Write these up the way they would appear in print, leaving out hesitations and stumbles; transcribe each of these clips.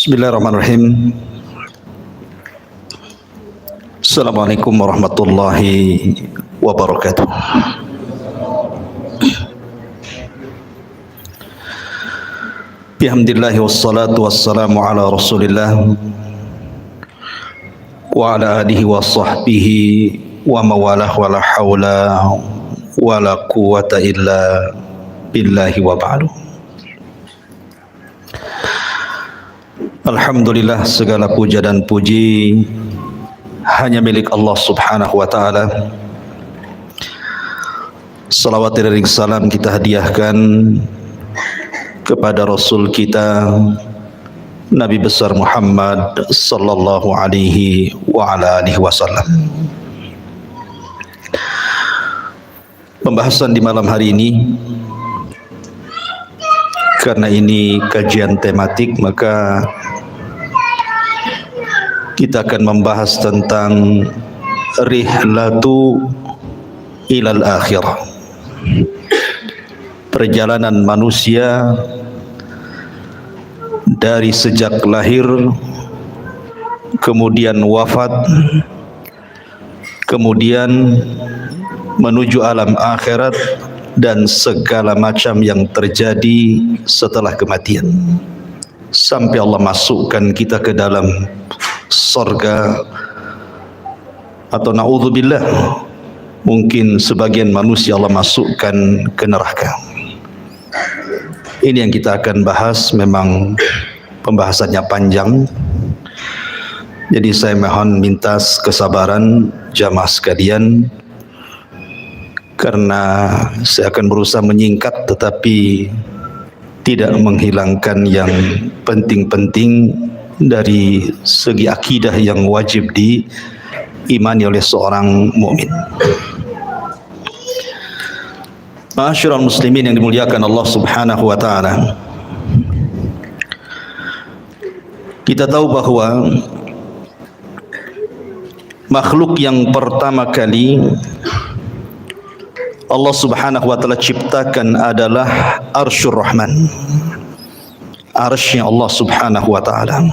Bismillahirrahmanirrahim. Assalamualaikum warahmatullahi wabarakatuh. Bihamdillahi wassalatu wassalamu ala rasulillah wa ala alihi wa sahbihi wa mawalah wa la hawla wa la quwata illa billahi wa ba'du. Alhamdulillah, segala puja dan puji hanya milik Allah subhanahu wa ta'ala. Salawat dan salam kita hadiahkan kepada Rasul kita Nabi besar Muhammad sallallahu alaihi wa ala alihi wasallam. Pembahasan di malam hari ini, karena ini kajian tematik, maka kita akan membahas tentang rihlatu ilal akhirah, perjalanan manusia dari sejak lahir, kemudian wafat, kemudian menuju alam akhirat dan segala macam yang terjadi setelah kematian, sampai Allah masukkan kita ke dalam surga, atau na'udzubillah, mungkin sebagian manusia Allah masukkan ke neraka. Ini yang kita akan bahas. Memang pembahasannya panjang, jadi saya mohon minta kesabaran jamaah sekalian, karena saya akan berusaha menyingkat tetapi tidak menghilangkan yang penting-penting dari segi akidah yang wajib diimani oleh seorang mukmin. Ma'asyiral muslimin yang dimuliakan Allah subhanahu wa ta'ala, kita tahu bahwa makhluk yang pertama kali Allah subhanahu wa ta'ala ciptakan adalah Arsyur Rahman, arsy Allah subhanahu wa ta'ala.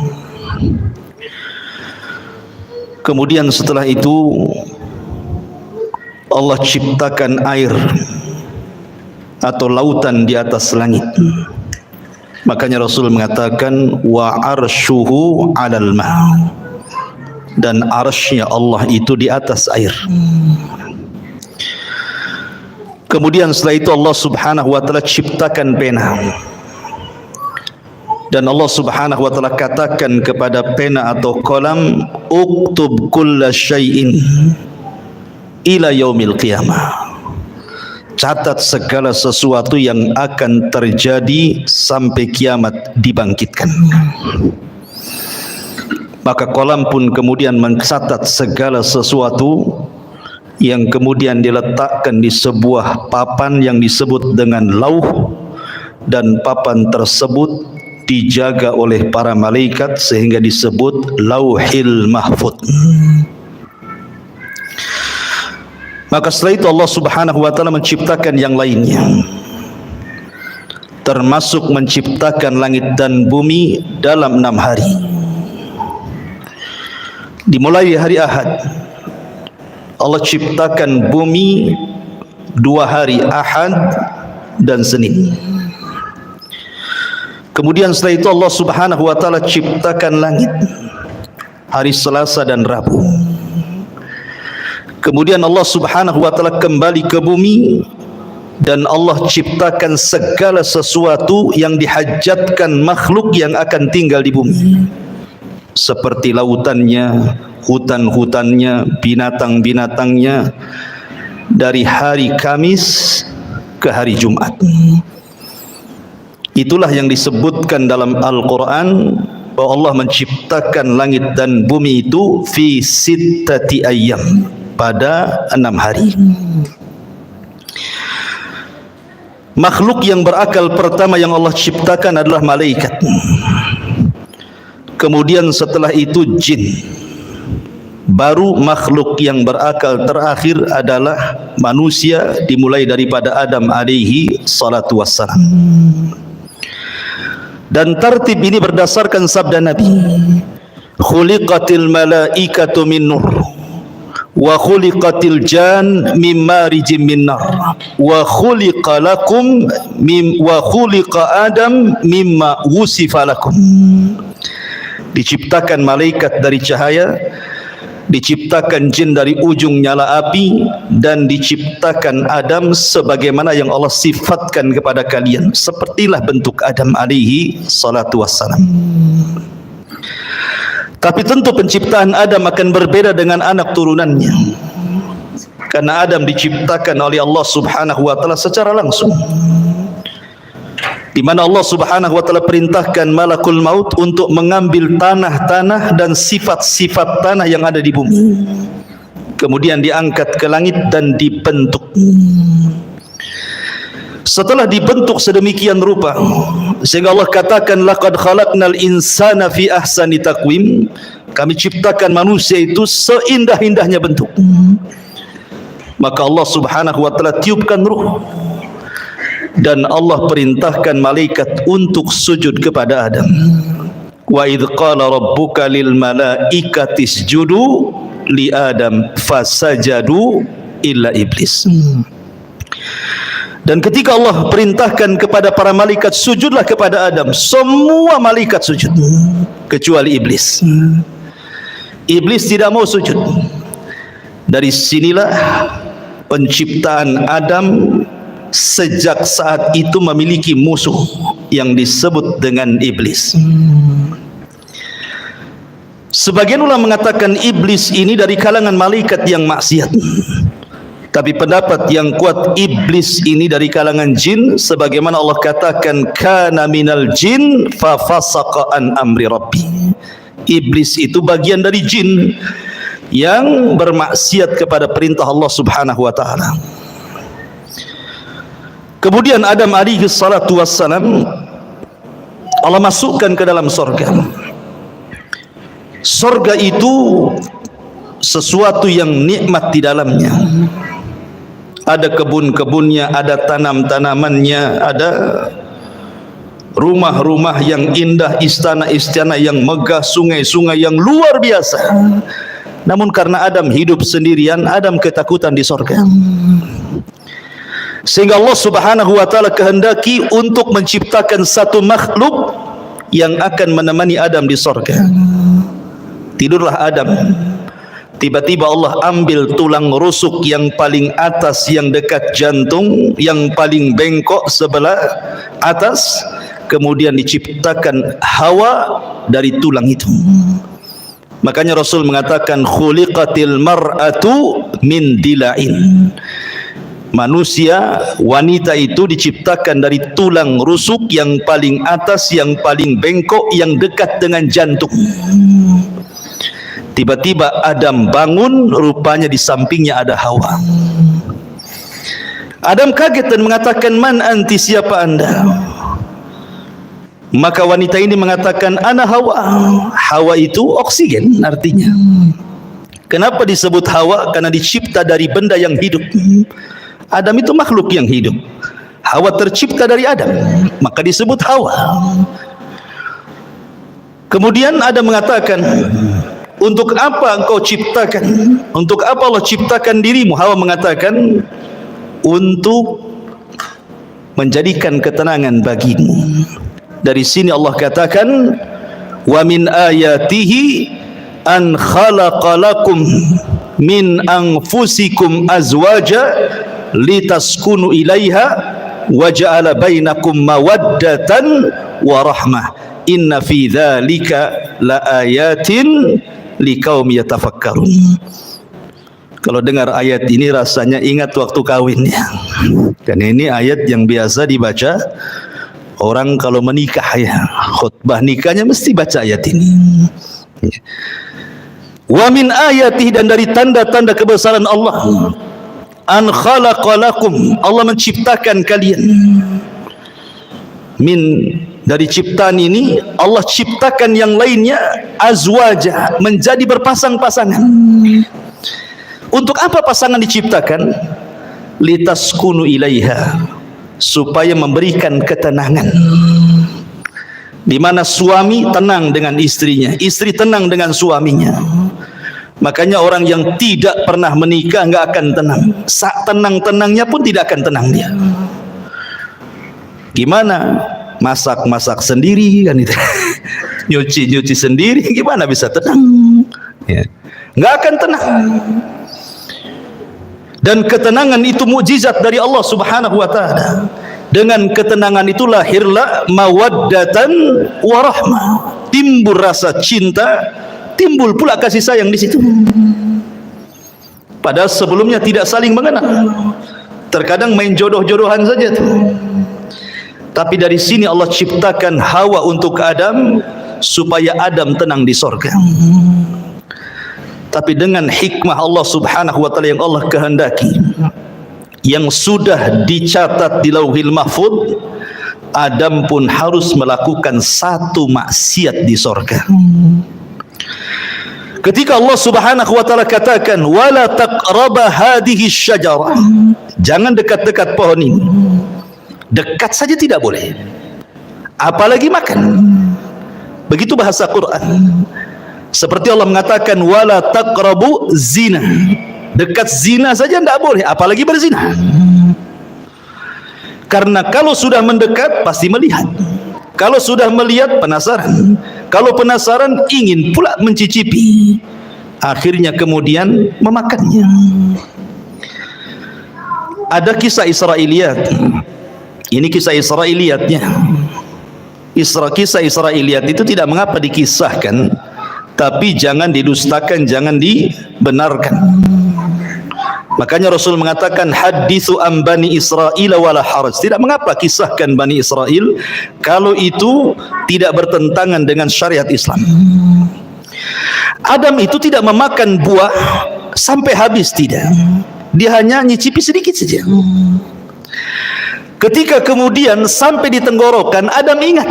Kemudian setelah itu Allah ciptakan air atau lautan di atas langit. Makanya Rasul mengatakan wa arsyuhu 'alal ma', dan arsy Allah itu di atas air. Kemudian setelah itu Allah subhanahu wa ta'ala ciptakan pena, dan Allah subhanahu wa ta'ala katakan kepada pena atau kolam, uktub kulla syai'in ila yaumil qiyamah, catat segala sesuatu yang akan terjadi sampai kiamat dibangkitkan. Maka kolam pun kemudian mencatat segala sesuatu yang kemudian diletakkan di sebuah papan yang disebut dengan lauh, dan papan tersebut dijaga oleh para malaikat sehingga disebut Lauhil Mahfuz. Maka setelah itu Allah subhanahu wa ta'ala menciptakan yang lainnya, termasuk menciptakan langit dan bumi dalam 6 hari. Dimulai hari Ahad, Allah ciptakan bumi 2 hari, Ahad dan Senin. Kemudian setelah itu Allah subhanahu wa ta'ala ciptakan langit hari Selasa dan Rabu. Kemudian Allah subhanahu wa ta'ala kembali ke bumi, dan Allah ciptakan segala sesuatu yang dihajatkan makhluk yang akan tinggal di bumi, seperti lautannya, hutan-hutannya, binatang-binatangnya, dari hari Kamis ke hari Jumat. Itulah yang disebutkan dalam Al-Quran bahwa Allah menciptakan langit dan bumi itu fi sittati ayyam, pada 6 hari. Makhluk yang berakal pertama yang Allah ciptakan adalah malaikat. Kemudian setelah itu jin. Baru makhluk yang berakal terakhir adalah manusia, dimulai daripada Adam alaihi salatu wassalam. Dan tartib ini berdasarkan sabda Nabi, khuliqatil malaikatu min nur wa khuliqatil jan min marijim min nar wa khuliqa lakum wa khuliqa adam mimma wusifa lakum. Diciptakan malaikat dari cahaya, diciptakan jin dari ujung nyala api, dan diciptakan Adam sebagaimana yang Allah sifatkan kepada kalian. Sepertilah bentuk Adam alaihi salatu wassalam. Tapi tentu penciptaan Adam akan berbeda dengan anak turunannya, karena Adam diciptakan oleh Allah subhanahu wa ta'ala secara langsung, di mana Allah subhanahu wa ta'ala perintahkan malakul maut untuk mengambil tanah-tanah dan sifat-sifat tanah yang ada di bumi, kemudian diangkat ke langit dan dibentuk. Setelah dibentuk sedemikian rupa, sehingga Allah katakan laqad khalaqnal insana fi ahsani taqwim, kami ciptakan manusia itu seindah-indahnya bentuk. Maka Allah subhanahu wa ta'ala tiupkan ruh, dan Allah perintahkan malaikat untuk sujud kepada Adam. Wa idh qala rabbuka lil malaikati isjudu li Adam fasajadu illa iblis. Dan ketika Allah perintahkan kepada para malaikat sujudlah kepada Adam, semua malaikat sujud kecuali iblis. Iblis tidak mau sujud. Dari sinilah penciptaan Adam sejak saat itu memiliki musuh yang disebut dengan iblis. Sebagian ulama mengatakan iblis ini dari kalangan malaikat yang maksiat, tapi pendapat yang kuat iblis ini dari kalangan jin, sebagaimana Allah katakan kana minal jin fa fasaqa an amri rabbi. Iblis itu bagian dari jin yang bermaksiat kepada perintah Allah subhanahu wa ta'ala. Kemudian Adam alaihi salatu wassalam Allah masukkan ke dalam sorga. Sorga itu sesuatu yang nikmat di dalamnya. Ada kebun-kebunnya, ada tanam-tanamannya, ada rumah-rumah yang indah, istana-istana yang megah, sungai-sungai yang luar biasa. Namun karena Adam hidup sendirian, Adam ketakutan di sorga. Sehingga Allah subhanahu wa ta'ala kehendaki untuk menciptakan satu makhluk yang akan menemani Adam di sorga. Tidurlah Adam. Tiba-tiba Allah ambil tulang rusuk yang paling atas, yang dekat jantung, yang paling bengkok sebelah atas, kemudian diciptakan Hawa dari tulang itu. Makanya Rasul mengatakan khuliqatil mar'atu min dila'in. Manusia, wanita itu diciptakan dari tulang rusuk yang paling atas, yang paling bengkok, yang dekat dengan jantung. Tiba-tiba Adam bangun, rupanya di sampingnya ada Hawa. Adam kaget dan mengatakan, man anti, siapa anda? Maka wanita ini mengatakan, ana Hawa. Hawa itu oksigen artinya. Kenapa disebut Hawa? Karena dicipta dari benda yang hidup. Adam itu makhluk yang hidup. Hawa tercipta dari Adam, maka disebut Hawa. Kemudian Adam mengatakan, untuk apa engkau ciptakan? Untuk apa Allah ciptakan dirimu? Hawa mengatakan, untuk menjadikan ketenangan bagimu. Dari sini Allah katakan, wa min ayatihi an khalaqa lakum min anfusikum azwaja litaskunu ilaiha wa ja'ala bainakum mawaddatan wa rahmah inna fi dzalika laayatin liqaumi yatafakkarun. Kalau dengar ayat ini rasanya ingat waktu kawin ya. Dan ini ayat yang biasa dibaca orang kalau menikah ya. Khutbah nikahnya mesti baca ayat ini. Wa min ayatihi, dan dari tanda-tanda kebesaran Allah, an khalaqalakum, Allah menciptakan kalian. Min, dari ciptaan ini Allah ciptakan yang lainnya azwaja, menjadi berpasang-pasangan. Untuk apa pasangan diciptakan? Litaskunu ilaiha, supaya memberikan ketenangan. di mana suami tenang dengan istrinya, istri tenang dengan suaminya. Makanya orang yang tidak pernah menikah nggak akan tenang. Sak tenang-tenangnya pun tidak akan tenang dia. Gimana? Masak-masak sendiri kan itu. Nyuci-nyuci sendiri, gimana bisa tenang? Ya. Nggak akan tenang. Dan ketenangan itu mukjizat dari Allah Subhanahu wa taala. Dengan ketenangan itu lahirlah mawaddatan warahmah. Timbul rasa cinta, timbul pula kasih sayang di situ. Padahal sebelumnya tidak saling mengenal. Terkadang main jodoh-jodohan saja tuh. Tapi dari sini Allah ciptakan Hawa untuk Adam supaya Adam tenang di sorga. Tapi dengan hikmah Allah Subhanahu wa taala yang Allah kehendaki, yang sudah dicatat di Lauhil Mahfuz, Adam pun harus melakukan satu maksiat di sorga. Ketika Allah Subhanahu wa taala katakan wala taqraba hadhihi syajarah, jangan dekat-dekat pohon ini. Dekat saja tidak boleh, apalagi makan. Begitu bahasa Quran. Seperti Allah mengatakan wala taqrabu zina, dekat zina saja tidak boleh, apalagi berzina. Karena kalau sudah mendekat pasti melihat, kalau sudah melihat penasaran, kalau penasaran ingin pula mencicipi, akhirnya kemudian memakannya. Ada kisah Israiliyat. Ini kisah Israiliyatnya. Kisah Israiliyat itu tidak mengapa dikisahkan, tapi jangan didustakan, jangan dibenarkan. Makanya Rasul mengatakan hadithu an Bani Israil wala haraj. Tidak mengapa kisahkan Bani Israel kalau itu tidak bertentangan dengan syariat Islam. Adam itu tidak memakan buah sampai habis, tidak. Dia hanya nyicipi sedikit saja. Ketika kemudian sampai di tenggorokan, Adam ingat.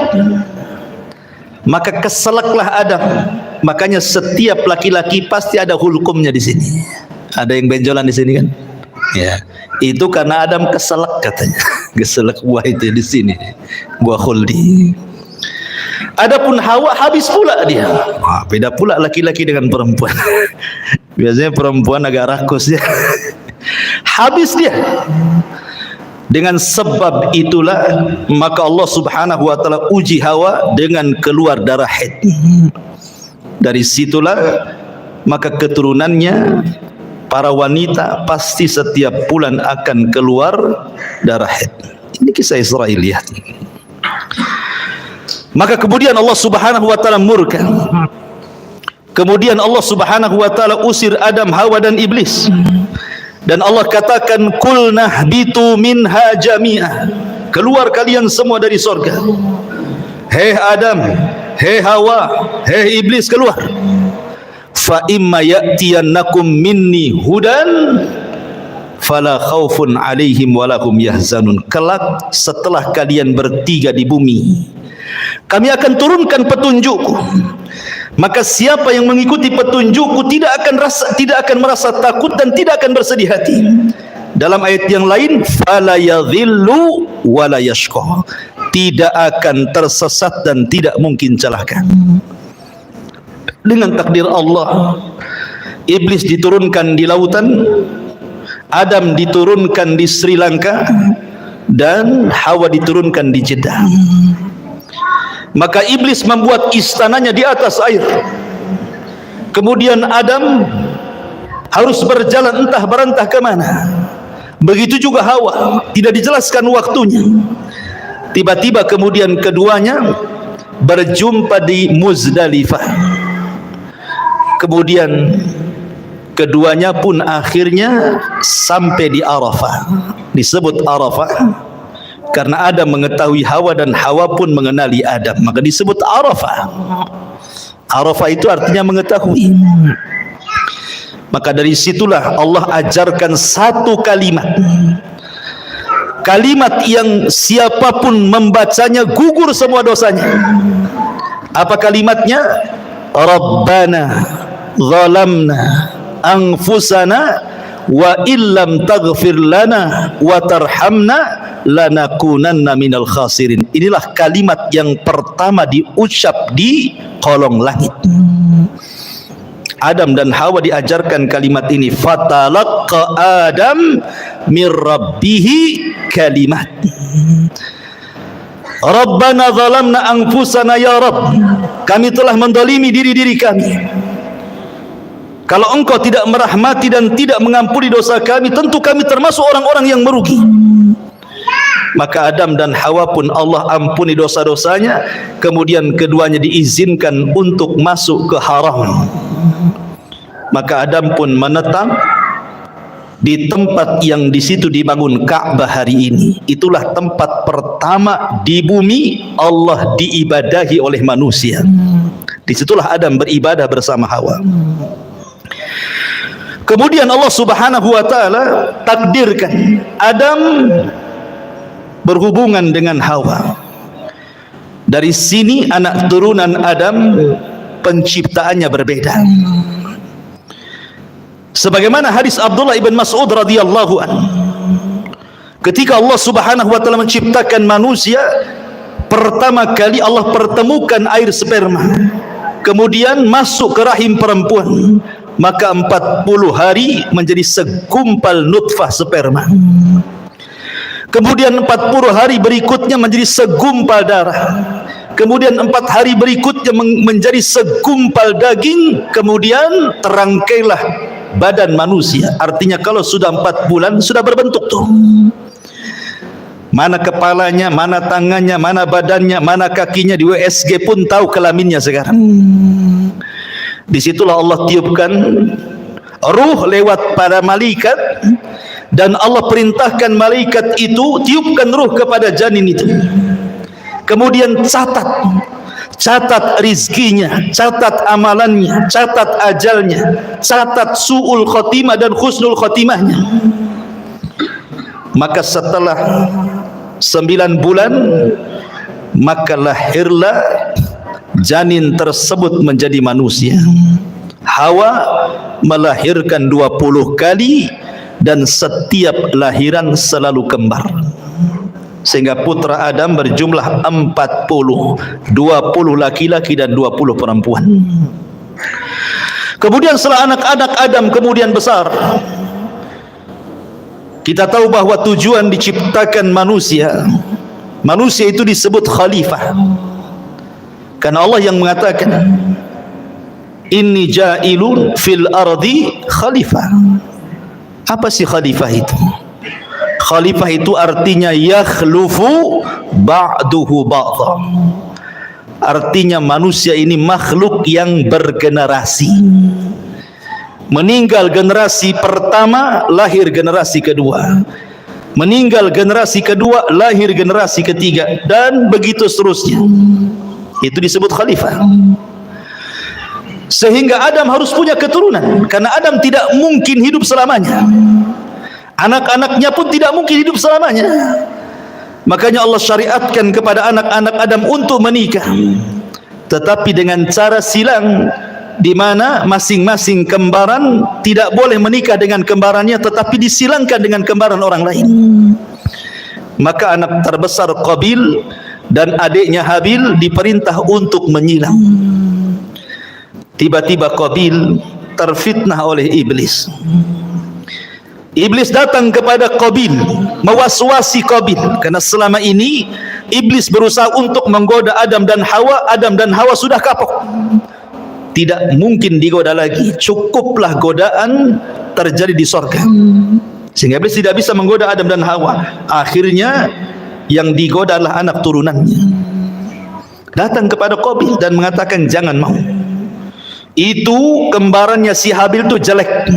Maka keselaklah Adam. Makanya setiap laki-laki pasti ada hulkumnya di sini. Ada yang benjolan di sini kan? Ya, itu karena Adam keselak katanya. Keselak buah itu di sini, buah khuldi. Adapun Hawa habis pula dia. Wah, beda pula laki-laki dengan perempuan. Biasanya perempuan agak rakus ya. Habis dia. Dengan sebab itulah maka Allah Subhanahu wa taala uji Hawa dengan keluar darah haid. Dari situlah maka keturunannya para wanita pasti setiap bulan akan keluar darah haid. Ini kisah Israiliyat. Maka kemudian Allah Subhanahu wa taala murka. Kemudian Allah Subhanahu wa taala usir Adam, Hawa dan iblis. Dan Allah katakan kulnah bitu minha jami'ah, keluar kalian semua dari sorga. Hei Adam, hei Hawa, hei iblis, keluar. Fa imma ya'tiyannakum minni hudan fala khaufun alaihim walahum yahzanun. Kelak setelah kalian bertiga di bumi, kami akan turunkan petunjukku. Maka siapa yang mengikuti petunjukku tidak akan merasa takut dan tidak akan bersedih hati. Dalam ayat yang lain, fala yadhillu wala yashqa, tidak akan tersesat dan tidak mungkin celaka. Dengan takdir Allah, iblis diturunkan di lautan, Adam diturunkan di Sri Lanka, dan Hawa diturunkan di Jeddah. Maka iblis membuat istananya di atas air. Kemudian Adam harus berjalan entah berantah ke mana. Begitu juga Hawa, tidak dijelaskan waktunya. Tiba-tiba kemudian keduanya berjumpa di Muzdalifah. Kemudian keduanya pun akhirnya sampai di Arafah. Disebut Arafah karena Adam mengetahui Hawa dan Hawa pun mengenali Adam, maka disebut Arafah. Arafah itu artinya mengetahui. Maka dari situlah Allah ajarkan satu kalimat, kalimat yang siapapun membacanya gugur semua dosanya. Apa kalimatnya? Rabbana zalamna anfusana wa illam taghfir lana wa tarhamna lanakunanna minal khasirin. Inilah kalimat yang pertama diucap di kolong langit. Adam dan Hawa diajarkan kalimat ini, fatalaqqa Adam mir rabbihi kalimat. Rabbana zalamna anfusana ya Rabb, kami telah mendolimi diri-diri kami. Kalau engkau tidak merahmati dan tidak mengampuni dosa kami, tentu kami termasuk orang-orang yang merugi. Maka Adam dan Hawa pun Allah ampuni dosa-dosanya, kemudian keduanya diizinkan untuk masuk ke haram. Maka Adam pun menetap di tempat yang di situ dibangun Ka'bah hari ini. Itulah tempat pertama di bumi Allah diibadahi oleh manusia. Disitulah Adam beribadah bersama Hawa. Kemudian Allah Subhanahu wa taala takdirkan Adam berhubungan dengan Hawa. Dari sini anak turunan Adam penciptaannya berbeda. Sebagaimana hadis Abdullah ibn Mas'ud radhiyallahu anhu, ketika Allah Subhanahu wa taala menciptakan manusia, pertama kali Allah pertemukan air sperma, kemudian masuk ke rahim perempuan, maka 40 hari menjadi segumpal nutfah sperma. Kemudian 40 hari berikutnya menjadi segumpal darah. Kemudian 4 hari berikutnya menjadi segumpal daging. Kemudian terangkailah badan manusia. Artinya kalau sudah 4 bulan sudah berbentuk tuh. Mana kepalanya, mana tangannya, mana badannya, mana kakinya, di USG pun tahu kelaminnya sekarang. Disitulah Allah tiupkan ruh lewat para malaikat, dan Allah perintahkan malaikat itu tiupkan ruh kepada janin itu. Kemudian catat rizkinya, catat amalannya, catat ajalnya, catat su'ul khotimah dan husnul khotimahnya. Maka setelah 9 bulan maka lahirlah janin tersebut menjadi manusia. Hawa melahirkan 20 kali dan setiap lahiran selalu kembar, sehingga putra Adam berjumlah 40, 20 laki-laki dan 20 perempuan. Kemudian setelah anak-anak Adam kemudian besar, kita tahu bahwa tujuan diciptakan manusia itu disebut khalifah, karena Allah yang mengatakan inni ja'ilun fil ardi khalifah. Apa sih khalifah itu? Khalifah itu artinya yakhlufu ba'duhu ba'dha. Artinya manusia ini makhluk yang bergenerasi. Meninggal generasi pertama, lahir generasi kedua. Meninggal generasi kedua, lahir generasi ketiga, dan begitu seterusnya. Itu disebut khalifah. Sehingga Adam harus punya keturunan, karena Adam tidak mungkin hidup selamanya. Anak-anaknya pun tidak mungkin hidup selamanya. Makanya Allah syariatkan kepada anak-anak Adam untuk menikah, tetapi dengan cara silang, di mana masing-masing kembaran tidak boleh menikah dengan kembarannya, tetapi disilangkan dengan kembaran orang lain. Maka anak terbesar Qabil dan adiknya Habil diperintah untuk menyilang. Tiba-tiba Qabil terfitnah oleh iblis. Iblis datang kepada Qabil, mewaswasi Qabil, karena selama ini iblis berusaha untuk menggoda Adam dan Hawa. Adam dan Hawa sudah kapok, tidak mungkin digoda lagi. Cukuplah godaan terjadi di sorga, sehingga iblis tidak bisa menggoda Adam dan Hawa. Akhirnya yang digoda adalah anak turunannya. Datang kepada Qabil dan mengatakan jangan mau. Itu kembarannya si Habil itu jelek,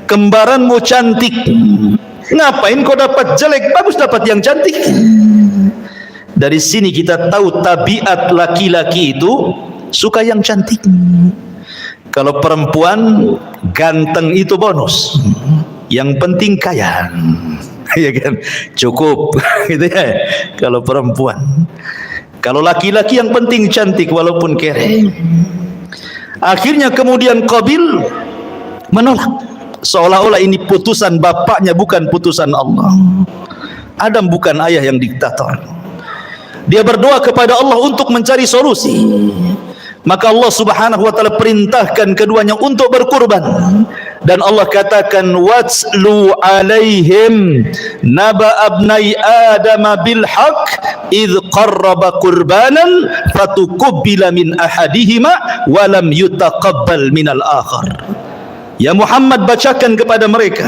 kembaranmu cantik. Ngapain kau dapat jelek? Bagus dapat yang cantik. Dari sini kita tahu tabiat laki-laki itu suka yang cantik. Kalau perempuan ganteng itu bonus, yang penting kaya, ya kan, cukup gitu ya. Kalau perempuan, kalau laki-laki yang penting cantik walaupun kere. Akhirnya kemudian Qabil menolak, seolah-olah ini putusan bapaknya bukan putusan Allah. Adam bukan ayah yang diktator. Dia berdoa kepada Allah untuk mencari solusi. Maka Allah Subhanahu wa taala perintahkan keduanya untuk berkurban, dan Allah katakan watslu alaihim naba abnai adam bil haqq idh qarraba qurbanan fatuqbila min ahadihima wa lam yutaqabbal minal akhar. Ya Muhammad, bacakan kepada mereka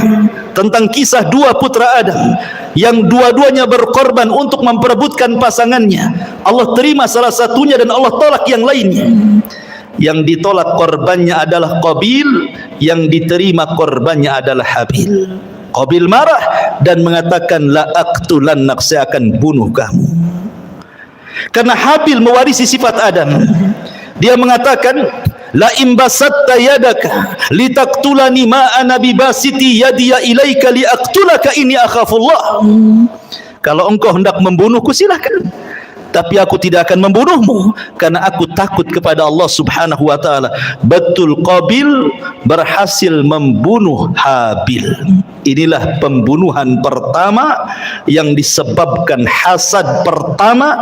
tentang kisah dua putra Adam yang dua-duanya berkorban untuk memperebutkan pasangannya. Allah terima salah satunya dan Allah tolak yang lainnya. Yang ditolak korbannya adalah Qabil, yang diterima korbannya adalah Habil. Qabil marah dan mengatakan la aqtulannak, saya akan bunuh kamu. Karena Habil mewarisi sifat Adam. Dia mengatakan la imbasatta yadaka litaqtulani ma ana bibasiti yadiya ilaika liaqtulaka inni akhafullah. Kalau engkau hendak membunuhku silakan, tapi aku tidak akan membunuhmu karena aku takut kepada Allah Subhanahu wa taala. Betul, Qabil berhasil membunuh Habil. Inilah pembunuhan pertama yang disebabkan hasad pertama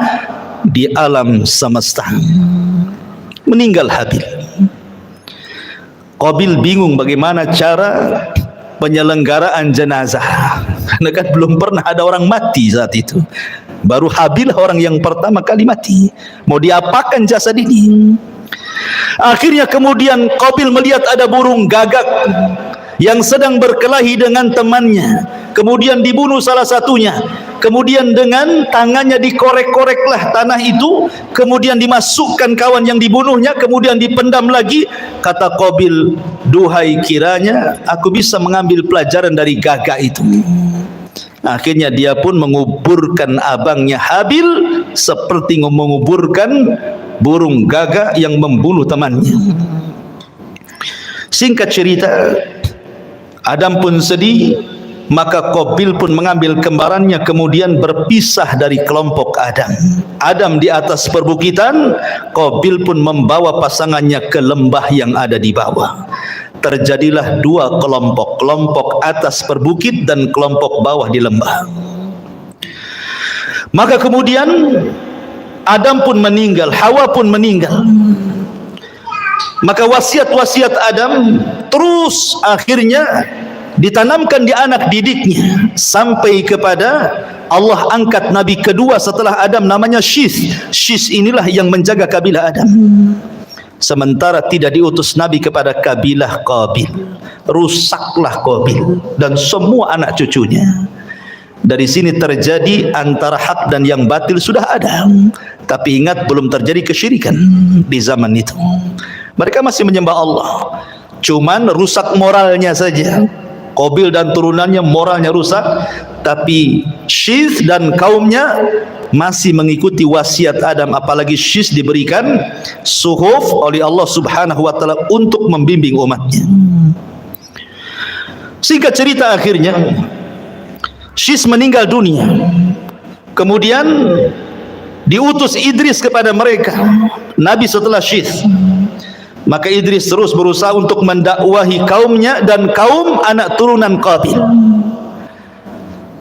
di alam semesta. Meninggal Habil. Qabil bingung bagaimana cara penyelenggaraan jenazah, karena kan belum pernah ada orang mati saat itu. Baru Habil orang yang pertama kali mati. Mau diapakan jasad ini? Akhirnya kemudian Qabil melihat ada burung gagak yang sedang berkelahi dengan temannya. Kemudian dibunuh salah satunya. Kemudian dengan tangannya dikorek-koreklah tanah itu, kemudian dimasukkan kawan yang dibunuhnya, kemudian dipendam lagi. Kata Qabil, duhai kiranya aku bisa mengambil pelajaran dari gagak itu. Akhirnya dia pun menguburkan abangnya Habil seperti menguburkan burung gagak yang membunuh temannya. Singkat cerita, Adam pun sedih, maka Qabil pun mengambil kembarannya kemudian berpisah dari kelompok Adam. Adam di atas perbukitan, Qabil pun membawa pasangannya ke lembah yang ada di bawah. Terjadilah dua kelompok, kelompok atas perbukit dan kelompok bawah di lembah. Maka kemudian Adam pun meninggal, Hawa pun meninggal. Maka wasiat-wasiat Adam terus akhirnya ditanamkan di anak didiknya sampai kepada Allah angkat Nabi kedua setelah Adam, namanya Syith. Syith inilah yang menjaga kabilah Adam. Sementara tidak diutus Nabi kepada kabilah Qabil. Rusaklah Qabil dan semua anak cucunya. Dari sini terjadi antara hak dan yang batil sudah ada. Tapi ingat, belum terjadi kesyirikan di zaman itu. Mereka masih menyembah Allah, cuman rusak moralnya saja. Qabil dan turunannya moralnya rusak, tapi Syith dan kaumnya masih mengikuti wasiat Adam. Apalagi Syith diberikan suhuf oleh Allah Subhanahu wa taala untuk membimbing umatnya. Singkat cerita, akhirnya Syith meninggal dunia. Kemudian diutus Idris kepada mereka, nabi setelah Syith. Maka Idris terus berusaha untuk mendakwahi kaumnya dan kaum anak turunan Qabil.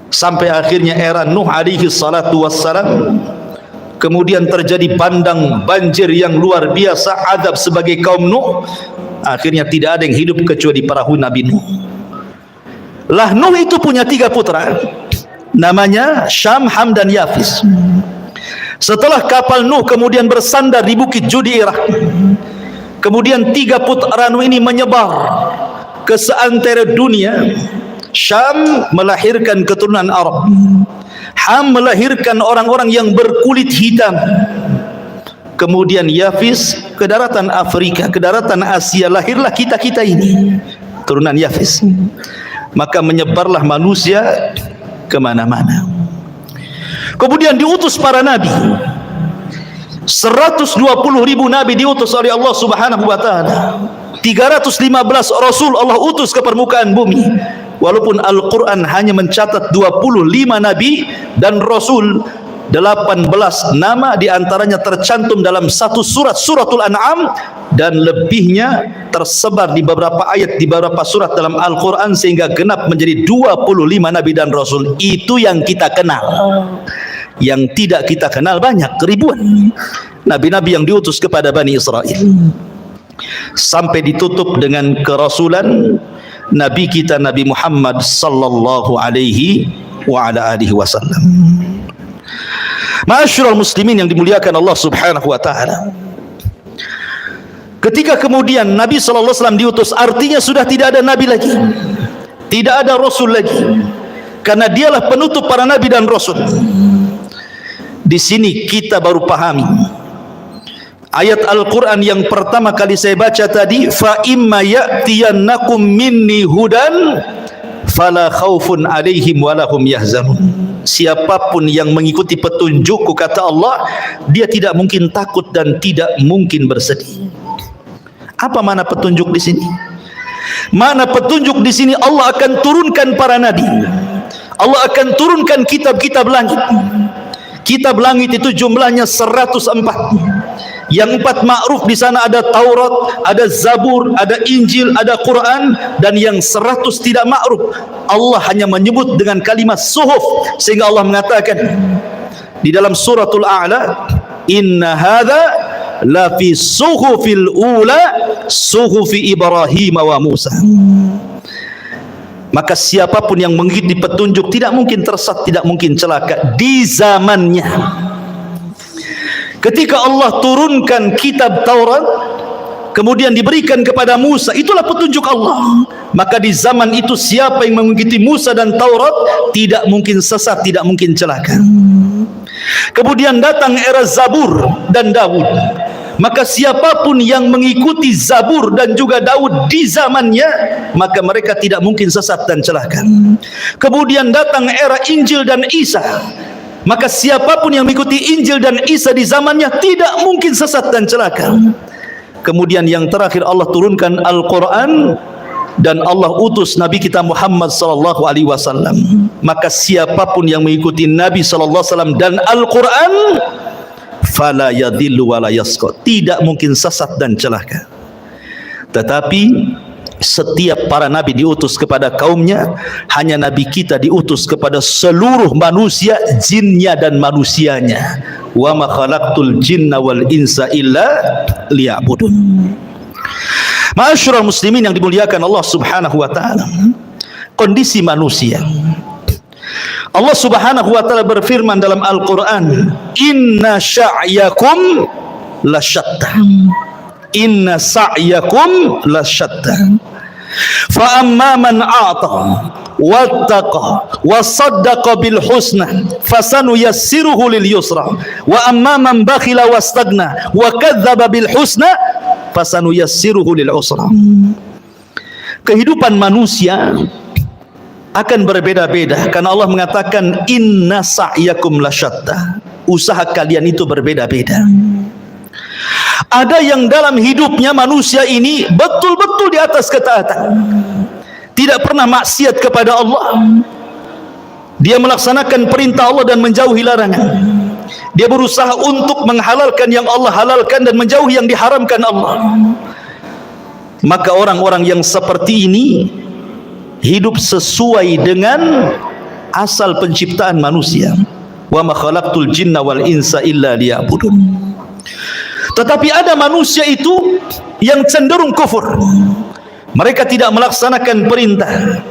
Sampai akhirnya era Nuh alaihi salatu wassalam. Kemudian terjadi bandang banjir yang luar biasa, azab sebagai kaum Nuh. Akhirnya tidak ada yang hidup kecuali perahu Nabi Nuh. Lah Nuh itu punya 3 putra, namanya Syam, Ham dan Yafis. Setelah kapal Nuh kemudian bersandar di bukit Judi Irak, kemudian 3 putra Nuh ini menyebar ke seantero dunia. Syam melahirkan keturunan Arab, Ham melahirkan orang-orang yang berkulit hitam, kemudian Yafis ke daratan Afrika, ke daratan Asia, lahirlah kita-kita ini, turunan Yafis. Maka menyebarlah manusia kemana-mana. Kemudian diutus para nabi, 120.000 nabi diutus oleh Allah Subhanahu wa taala. 315 rasul Allah utus ke permukaan bumi. Walaupun Al-Quran hanya mencatat 25 nabi dan rasul, 18 nama di antaranya tercantum dalam satu surat, suratul An'am, dan lebihnya tersebar di beberapa ayat di beberapa surat dalam Al-Quran sehingga genap menjadi 25 nabi dan rasul. Itu yang kita kenal. Yang tidak kita kenal banyak, ribuan nabi-nabi yang diutus kepada Bani Israel, sampai ditutup dengan kerasulan Nabi kita Nabi Muhammad sallallahu alaihi wa ala alihi wasallam. Ma'asyiral muslimin yang dimuliakan Allah Subhanahu wa taala. Ketika kemudian Nabi sallallahu alaihi wasallam diutus, artinya sudah tidak ada nabi lagi, tidak ada rasul lagi, karena dialah penutup para nabi dan rasul. Di sini kita baru pahami ayat Al-Quran yang pertama kali saya baca tadi, fa imma ya'tiyannakum minni hudan fala khaufun alaihim walahum yahzanun. Siapapun yang mengikuti petunjukku, kata Allah, dia tidak mungkin takut dan tidak mungkin bersedih. Apa makna petunjuk di sini? Makna petunjuk di sini, Allah akan turunkan para nabi, Allah akan turunkan kitab-kitab langit. Kitab langit itu jumlahnya 104. Yang 4 ma'ruf di sana ada Taurat, ada Zabur, ada Injil, ada Quran, dan yang 100 tidak ma'ruf. Allah hanya menyebut dengan kalimat suhuf, sehingga Allah mengatakan di dalam suratul A'la, inna hadza la fi suhufil ula suhufi Ibrahim wa Musa. Maka siapapun yang mengikuti petunjuk tidak mungkin tersesat, tidak mungkin celaka di zamannya. Ketika Allah turunkan kitab Taurat, kemudian diberikan kepada Musa, itulah petunjuk Allah. Maka di zaman itu siapa yang mengikuti Musa dan Taurat tidak mungkin sesat, tidak mungkin celaka. Kemudian datang era Zabur dan Daud. Maka siapapun yang mengikuti Zabur dan juga Daud di zamannya, maka mereka tidak mungkin sesat dan celaka. Kemudian datang era Injil dan Isa. Maka siapapun yang mengikuti Injil dan Isa di zamannya tidak mungkin sesat dan celaka. Kemudian yang terakhir Allah turunkan Al-Quran, dan Allah utus Nabi kita Muhammad sallallahu alaihi wasallam. Maka siapapun yang mengikuti Nabi sallallahu alaihi wasallam dan Al-Quran, fala yadhillu wala yasqa, tidak mungkin sesat dan celaka. Tetapi setiap para nabi diutus kepada kaumnya, hanya nabi kita diutus kepada seluruh manusia, jinnya dan manusianya. Wa ma khalaqtul jinna wal insa illa liya'budun. Ma'asyiral muslimin yang dimuliakan Allah Subhanahu wa taala, kondisi manusia, Allah Subhanahu wa taala berfirman dalam Al-Quran, inna sya'yakum lasyatta, inna sa'yakum lasyatta, fa amma man a'ta wattaqa wa saddaqa bil husna fasanuyassiruhu lil yusra, wa amma man bakhila wastagna wa kadzdzaba bil husna fasanuyassiruhu lil usra. Kehidupan manusia akan berbeda-beda karena Allah mengatakan inna sa'yakum lasyatta, usaha kalian itu berbeda-beda. Ada yang dalam hidupnya manusia ini betul-betul di atas ketaatan, tidak pernah maksiat kepada Allah, dia melaksanakan perintah Allah dan menjauhi larangan, dia berusaha untuk menghalalkan yang Allah halalkan dan menjauhi yang diharamkan Allah. Maka orang-orang yang seperti ini hidup sesuai dengan asal penciptaan manusia. Wa ma khalaqtul jinna wal insa illa liya'budun. Tetapi ada manusia itu yang cenderung kufur. Mereka tidak melaksanakan perintah,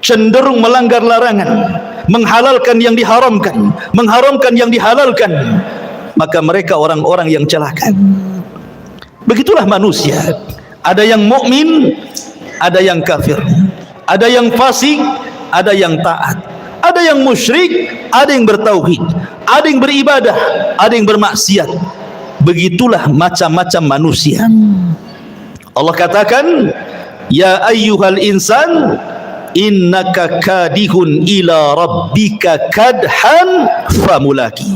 cenderung melanggar larangan, menghalalkan yang diharamkan, mengharamkan yang dihalalkan. Maka mereka orang-orang yang celaka. Begitulah manusia. Ada yang mukmin, ada yang kafir. Ada yang fasik, ada yang taat, ada yang musyrik, ada yang bertauhid, ada yang beribadah, ada yang bermaksiat. Begitulah macam-macam manusia. Allah katakan, ya ayyuhal insan innaka kadihun ila rabbika kadhan famulaki.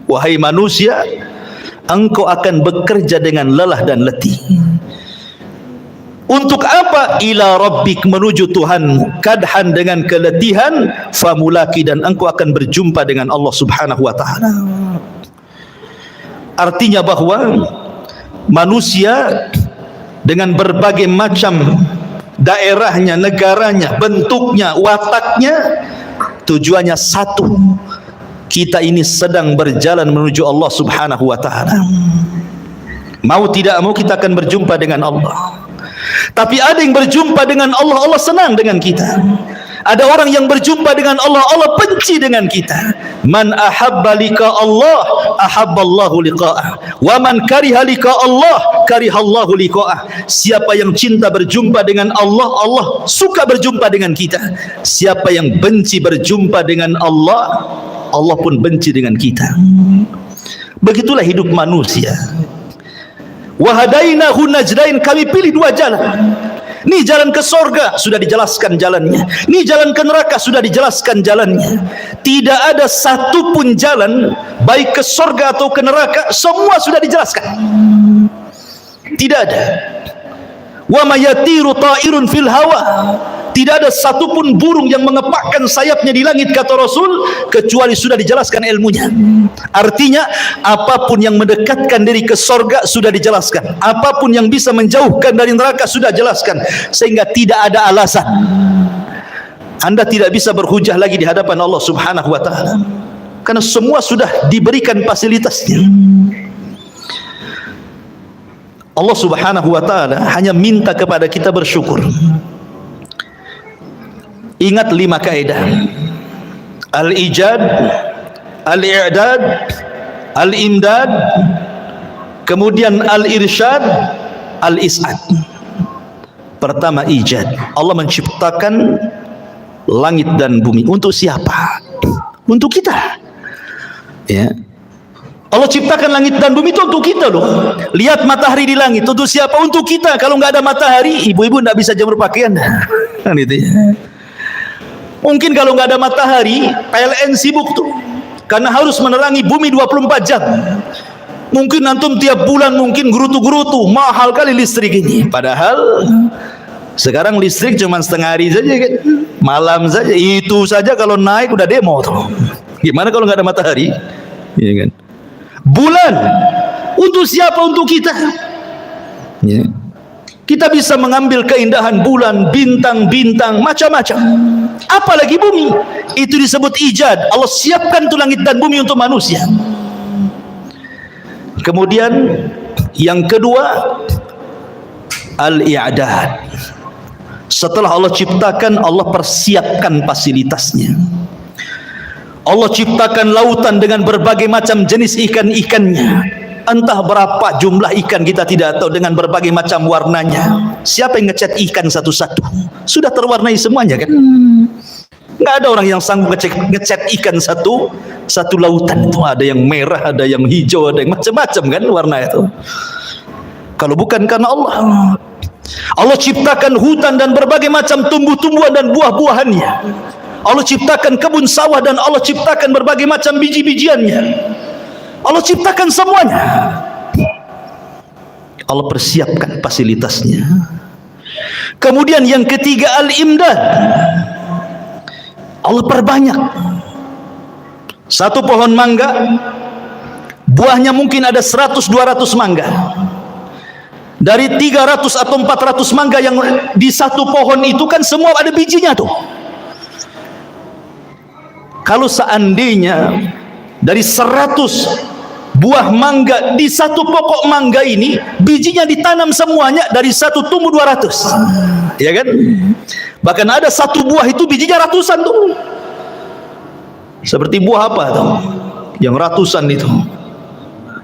Wahai manusia, engkau akan bekerja dengan lelah dan letih. Untuk apa? Ila rabbik, menuju Tuhanmu, kadhan, dengan keletihan, famulaki, dan engkau akan berjumpa dengan Allah Subhanahu wa taala. Artinya bahwa manusia dengan berbagai macam daerahnya, negaranya, bentuknya, wataknya, tujuannya satu. Kita ini sedang berjalan menuju Allah Subhanahu wa taala. Mau tidak mau kita akan berjumpa dengan Allah. Tapi ada yang berjumpa dengan Allah, Allah senang dengan kita. Ada orang yang berjumpa dengan Allah, Allah benci dengan kita. Man ahabba liqa Allah, ahabballahu liqa'ah. Wa man kariha liqa Allah, karihallahu liqa'ah. Siapa yang cinta berjumpa dengan Allah, Allah suka berjumpa dengan kita. Siapa yang benci berjumpa dengan Allah, Allah pun benci dengan kita. Begitulah hidup manusia. Wa hadainahu najdain, kami pilih dua jalan. Ini jalan ke sorga, sudah dijelaskan jalannya. Ini jalan ke neraka, sudah dijelaskan jalannya. Tidak ada satu pun jalan, baik ke sorga atau ke neraka, semua sudah dijelaskan. Tidak ada. Wa mayatiru ta'irun fil hawa, tidak ada satupun burung yang mengepakkan sayapnya di langit, kata Rasul, kecuali sudah dijelaskan ilmunya. Artinya apapun yang mendekatkan diri ke sorga sudah dijelaskan, apapun yang bisa menjauhkan dari neraka sudah jelaskan, sehingga tidak ada alasan Anda tidak bisa berhujah lagi di hadapan Allah Subhanahu wa taala, karena semua sudah diberikan fasilitasnya. Allah Subhanahu wa taala hanya minta kepada kita bersyukur. Ingat 5 kaidah: al-ijad, al-i'dad, al-imdad, kemudian al-irsyad, al-is'ad. Pertama, ijad. Allah menciptakan langit dan bumi. Untuk siapa? Untuk kita. Ya. Allah ciptakan langit dan bumi itu untuk kita loh. Lihat matahari di langit, untuk siapa? Untuk kita. Kalau nggak ada matahari, ibu-ibu nggak bisa jemur pakaian. Kan itu ya. Mungkin kalau nggak ada matahari, PLN sibuk tuh, karena harus menerangi bumi 24 jam. Mungkin antum tiap bulan mungkin gerutu-gerutu, mahal kali listrik ini. Padahal sekarang listrik cuma setengah hari saja kan, malam saja. Itu saja kalau naik udah demo tuh. Gimana kalau nggak ada matahari? Iya kan? Bulan untuk siapa? Untuk kita. Ya. Kita bisa mengambil keindahan bulan, bintang-bintang, macam-macam. Apalagi bumi. Itu disebut ijad. Allah siapkan tuh langit dan bumi untuk manusia. Kemudian yang kedua, al-i'dad. Setelah Allah ciptakan, Allah persiapkan fasilitasnya. Allah ciptakan lautan dengan berbagai macam jenis ikan-ikannya. Entah berapa jumlah ikan kita tidak tahu, dengan berbagai macam warnanya. Siapa yang ngecat ikan satu-satu? Sudah terwarnai semuanya kan? Nggak ada orang yang sanggup ngecat ikan satu lautan itu. Ada yang merah, ada yang hijau, ada yang macam-macam kan warna itu. Kalau bukan karena Allah. Allah ciptakan hutan dan berbagai macam tumbuh-tumbuhan dan buah-buahannya. Allah ciptakan kebun sawah dan Allah ciptakan berbagai macam biji-bijiannya. Allah ciptakan semuanya. Allah persiapkan fasilitasnya. Kemudian yang ketiga, al-imdad. Allah perbanyak. Satu pohon mangga, buahnya mungkin ada 100-200 mangga. Dari 300 atau 400 mangga yang di satu pohon itu kan semua ada bijinya tuh. Kalau seandainya dari 100 buah mangga di satu pokok mangga ini, bijinya ditanam semuanya, dari satu tumbuh 200, ya kan? Bahkan ada satu buah itu bijinya ratusan tuh. Seperti buah apa tuh? Yang ratusan itu.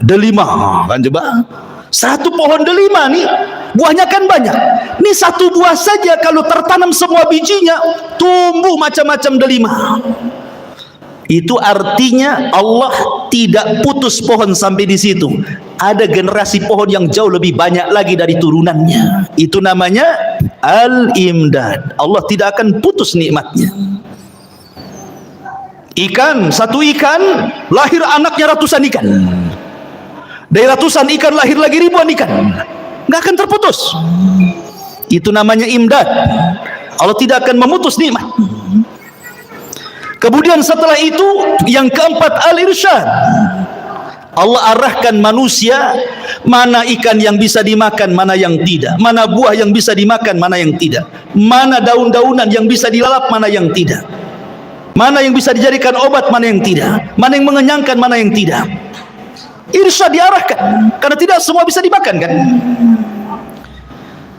Delima, kan coba. Satu pohon delima nih, buahnya kan banyak. Ini satu buah saja kalau tertanam semua bijinya, tumbuh macam-macam delima. Itu artinya Allah tidak putus pohon sampai di situ. Ada generasi pohon yang jauh lebih banyak lagi dari turunannya. Itu namanya al-imdad. Allah tidak akan putus nikmatnya. Ikan, satu ikan lahir anaknya ratusan ikan. Dari ratusan ikan lahir lagi ribuan ikan. Nggak akan terputus. Itu namanya imdad. Allah tidak akan memutus nikmat. Kemudian setelah itu yang keempat al-irsyad. Allah arahkan manusia mana ikan yang bisa dimakan, mana yang tidak, mana buah yang bisa dimakan, mana yang tidak, mana daun-daunan yang bisa dilalap, mana yang tidak, mana yang bisa dijadikan obat, mana yang tidak, mana yang mengenyangkan, mana yang tidak. Irsyad diarahkan, karena tidak semua bisa dimakan kan.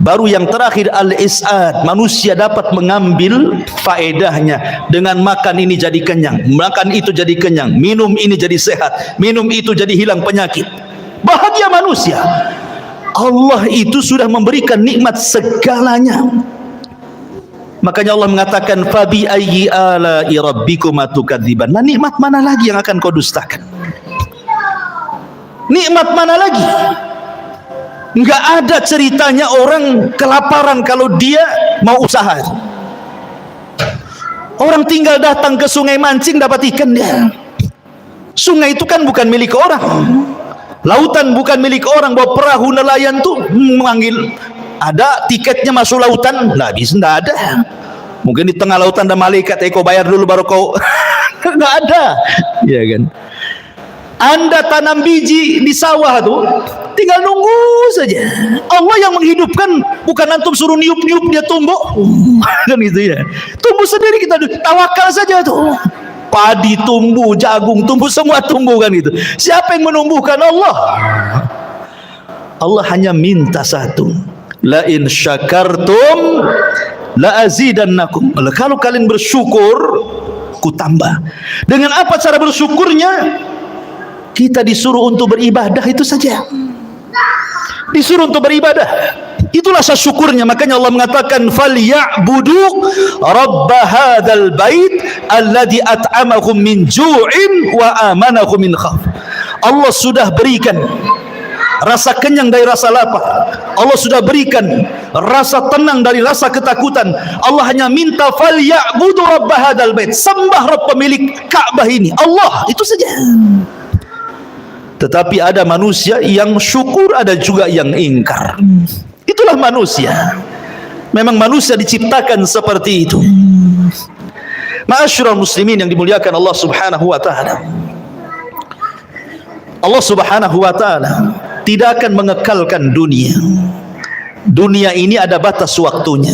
Baru yang terakhir al-is'ad, manusia dapat mengambil faedahnya. Dengan makan ini jadi kenyang, makan itu jadi kenyang, minum ini jadi sehat, minum itu jadi hilang penyakit. Bahagia manusia. Allah itu sudah memberikan nikmat segalanya. Makanya Allah mengatakan fabi ayyi ala'i rabbikuma tukadziban. Nah, nikmat mana lagi yang akan kau dustakan? Nikmat mana lagi? Enggak ada ceritanya orang kelaparan kalau dia mau usaha. Orang tinggal datang ke sungai mancing dapat ikan dia. Sungai itu kan bukan milik orang. Lautan bukan milik orang. Bawa perahu nelayan tuh memanggil, ada tiketnya masuk lautan? Nggak bisa, nggak ada. Mungkin di tengah lautan ada malaikat, kau bayar dulu baru kau. Nggak ada, ya kan? Anda tanam biji di sawah tuh, tinggal nunggu saja. Allah yang menghidupkan, bukan antum suruh niup-niup dia tumbuh. Kan gitu ya. Tumbuh sendiri, kita tawakal saja tuh. Padi tumbuh, jagung tumbuh, semua tumbuh kan gitu. Siapa yang menumbuhkan? Allah. Allah hanya minta satu. La in syakartum la azidannakum. Kalau kalian bersyukur, ku tambah. Dengan apa cara bersyukurnya? Kita disuruh untuk beribadah, itu saja. Disuruh untuk beribadah, itulah syukurnya. Makanya Allah mengatakan falyabudu rabb hadzal bait alladzi at'amahum min ju'in wa amanahum min khauf. Allah sudah berikan rasa kenyang dari rasa lapar. Allah sudah berikan rasa tenang dari rasa ketakutan. Allah hanya minta falyabudu rabb hadzal bait, sembah Rabb pemilik Ka'bah ini, Allah, itu saja. Tetapi ada manusia yang syukur, ada juga yang ingkar. Itulah manusia. Memang manusia diciptakan seperti itu. Ma'asyiral muslimin yang dimuliakan Allah Subhanahu wa taala. Allah Subhanahu wa taala tidak akan mengekalkan dunia. Dunia ini ada batas waktunya.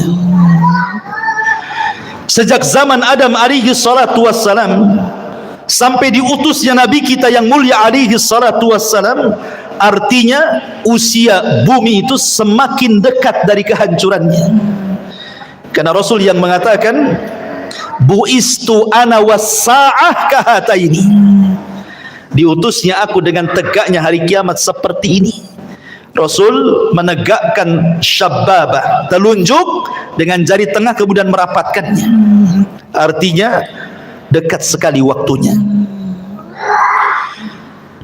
Sejak zaman Adam alaihi salatu wassalam sampai diutusnya Nabi kita yang mulia alaihi salatu wassalam, artinya usia bumi itu semakin dekat dari kehancurannya. Karena Rasul yang mengatakan buistu ana was-sa'ah kahataini, diutusnya aku dengan tegaknya hari kiamat seperti ini. Rasul menegakkan syababah, telunjuk dengan jari tengah kemudian merapatkannya, artinya dekat sekali waktunya.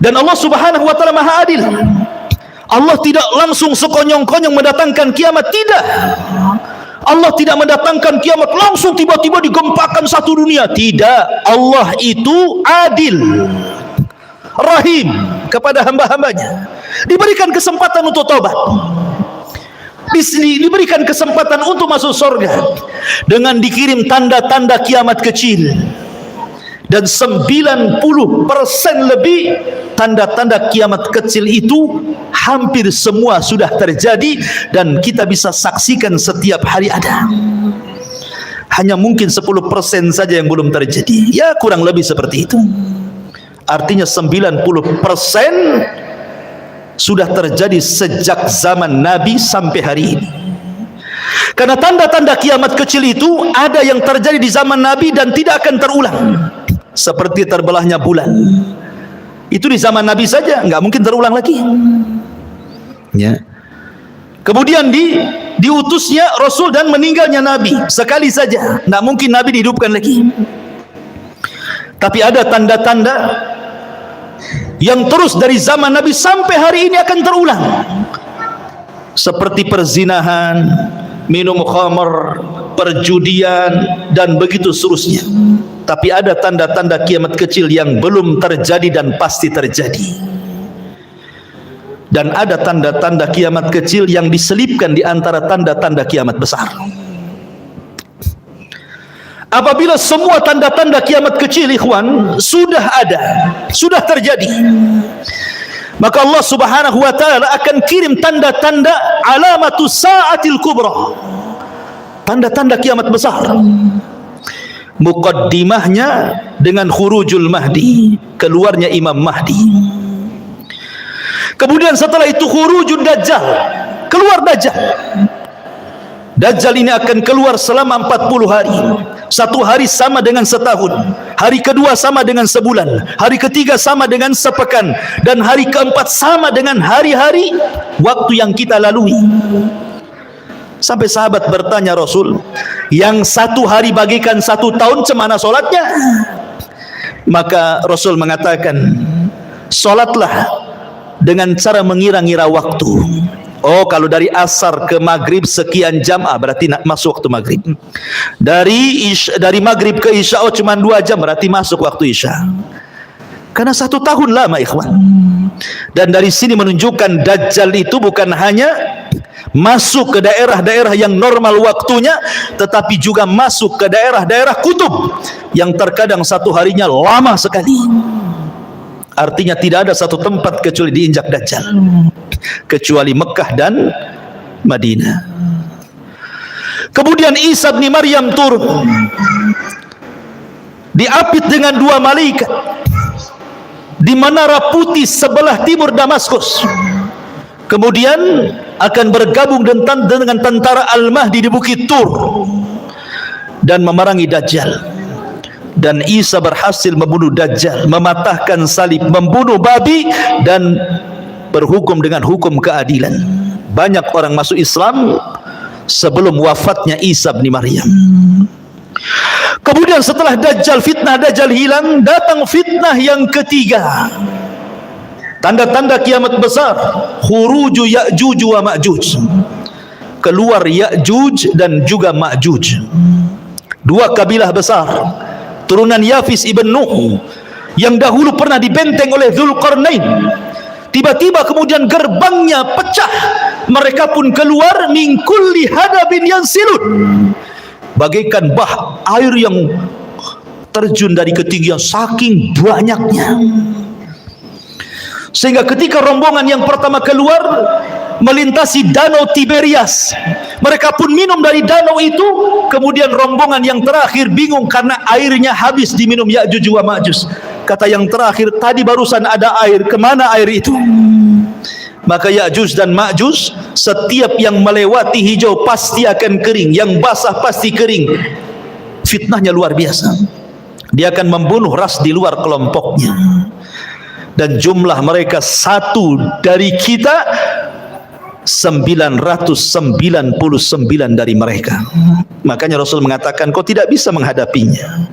Dan Allah Subhanahu wa taala Maha Adil. Allah tidak langsung sekonyong-konyong mendatangkan kiamat, tidak. Allah tidak mendatangkan kiamat langsung tiba-tiba digempakan satu dunia, tidak. Allah itu adil, rahim kepada hamba-hambanya. Diberikan kesempatan untuk taubat, diberikan kesempatan untuk masuk surga dengan dikirim tanda-tanda kiamat kecil. Dan 90% lebih tanda-tanda kiamat kecil itu hampir semua sudah terjadi dan kita bisa saksikan setiap hari ada. Hanya mungkin 10% saja yang belum terjadi. Ya kurang lebih seperti itu. Artinya 90% sudah terjadi sejak zaman Nabi sampai hari ini. Karena tanda-tanda kiamat kecil itu ada yang terjadi di zaman Nabi dan tidak akan terulang. Seperti terbelahnya bulan, itu di zaman Nabi saja, nggak mungkin terulang lagi. Ya. Kemudian diutusnya Rasul dan meninggalnya Nabi sekali saja, nggak mungkin Nabi dihidupkan lagi. Tapi ada tanda-tanda yang terus dari zaman Nabi sampai hari ini akan terulang, seperti perzinahan, minum khamr, perjudian, dan begitu seterusnya. Tapi ada tanda-tanda kiamat kecil yang belum terjadi dan pasti terjadi. Dan ada tanda-tanda kiamat kecil yang diselipkan di antara tanda-tanda kiamat besar. Apabila semua tanda-tanda kiamat kecil, ikhwan, sudah ada, sudah terjadi, maka Allah Subhanahu wa taala akan kirim tanda-tanda alamatus saatil kubra, tanda-tanda kiamat besar. Muqaddimahnya dengan khurujul Mahdi, keluarnya Imam Mahdi. Kemudian setelah itu khurujud Dajjal, keluar Dajjal. Dajjal ini akan keluar selama 40 hari. Satu hari sama dengan setahun, hari kedua sama dengan sebulan, hari ketiga sama dengan sepekan, dan hari keempat sama dengan hari-hari waktu yang kita lalui. Sampai sahabat bertanya Rasul, yang satu hari bagikan satu tahun, cemana solatnya? Maka Rasul mengatakan, solatlah dengan cara mengira-ngira waktu. Oh, kalau dari asar ke maghrib sekian jam, berarti masuk waktu maghrib. Dari maghrib ke isya, cuma 2 jam, berarti masuk waktu isya. Karena 1 tahun lama, ikhwan. Dan dari sini menunjukkan Dajjal itu bukan hanya masuk ke daerah-daerah yang normal waktunya, tetapi juga masuk ke daerah-daerah kutub yang terkadang satu harinya lama sekali. Artinya tidak ada satu tempat kecuali diinjak Dajjal, kecuali Mekah dan Madinah. Kemudian Isa bin Maryam turun, diapit dengan 2 malaikat di menara putih sebelah timur Damaskus. Kemudian akan bergabung dengan tentara Al-Mahdi di Bukit Tur dan memerangi Dajjal. Dan Isa berhasil membunuh Dajjal, mematahkan salib, membunuh babi, dan berhukum dengan hukum keadilan. Banyak orang masuk Islam sebelum wafatnya Isa bin Maryam. Kemudian setelah fitnah Dajjal hilang, datang fitnah yang ketiga. Tanda-tanda kiamat besar, khuruju Ya'juj wa Ma'juj, keluar Ya'juj dan juga Ma'juj. 2 kabilah besar, turunan Yafis ibn Nuh, yang dahulu pernah dibenteng oleh Dzulqarnain. Tiba-tiba kemudian gerbangnya pecah, mereka pun keluar min kulli hadabin yansilun, bagaikan bah air yang terjun dari ketinggian saking banyaknya. Sehingga ketika rombongan yang pertama keluar melintasi danau Tiberias, mereka pun minum dari danau itu. Kemudian rombongan yang terakhir bingung karena airnya habis diminum Ya'juj wa Ma'juj. Kata yang terakhir, tadi barusan ada air, kemana air itu? Maka Ya'juj dan Ma'juj, setiap yang melewati hijau pasti akan kering, yang basah pasti kering. Fitnahnya luar biasa. Dia akan membunuh ras di luar kelompoknya. Dan jumlah mereka satu dari kita 999 dari mereka. Makanya Rasul mengatakan, kau tidak bisa menghadapinya.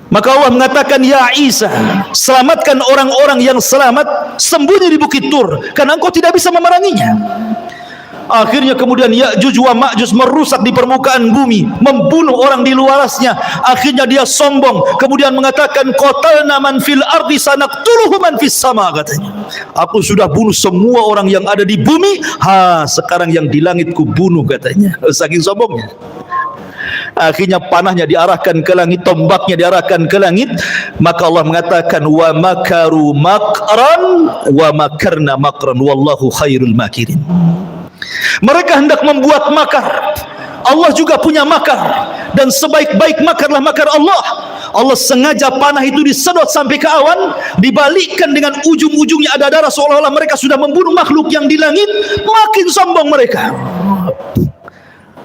Maka Allah mengatakan, ya Isa, selamatkan orang-orang yang selamat, sembunyi di Bukit Tur, karena engkau tidak bisa memeranginya. Akhirnya kemudian Ya'juj wa Ma'juj merusak di permukaan bumi, membunuh orang di luarasnya. Akhirnya dia sombong, kemudian mengatakan, qatalna man fil ardi sanaqtuluhu man fis sama, katanya. Aku sudah bunuh semua orang yang ada di bumi, sekarang yang di langit ku bunuh, katanya. Saking sombongnya. Akhirnya panahnya diarahkan ke langit, tombaknya diarahkan ke langit. Maka Allah mengatakan, wa makaru makran wa makarna makran wallahu khairul makirin. Mereka hendak membuat makar, Allah juga punya makar, dan sebaik-baik makarlah makar Allah. Allah sengaja panah itu disedot sampai ke awan, dibalikkan dengan ujung-ujungnya ada darah, seolah-olah mereka sudah membunuh makhluk yang di langit. Makin sombong mereka.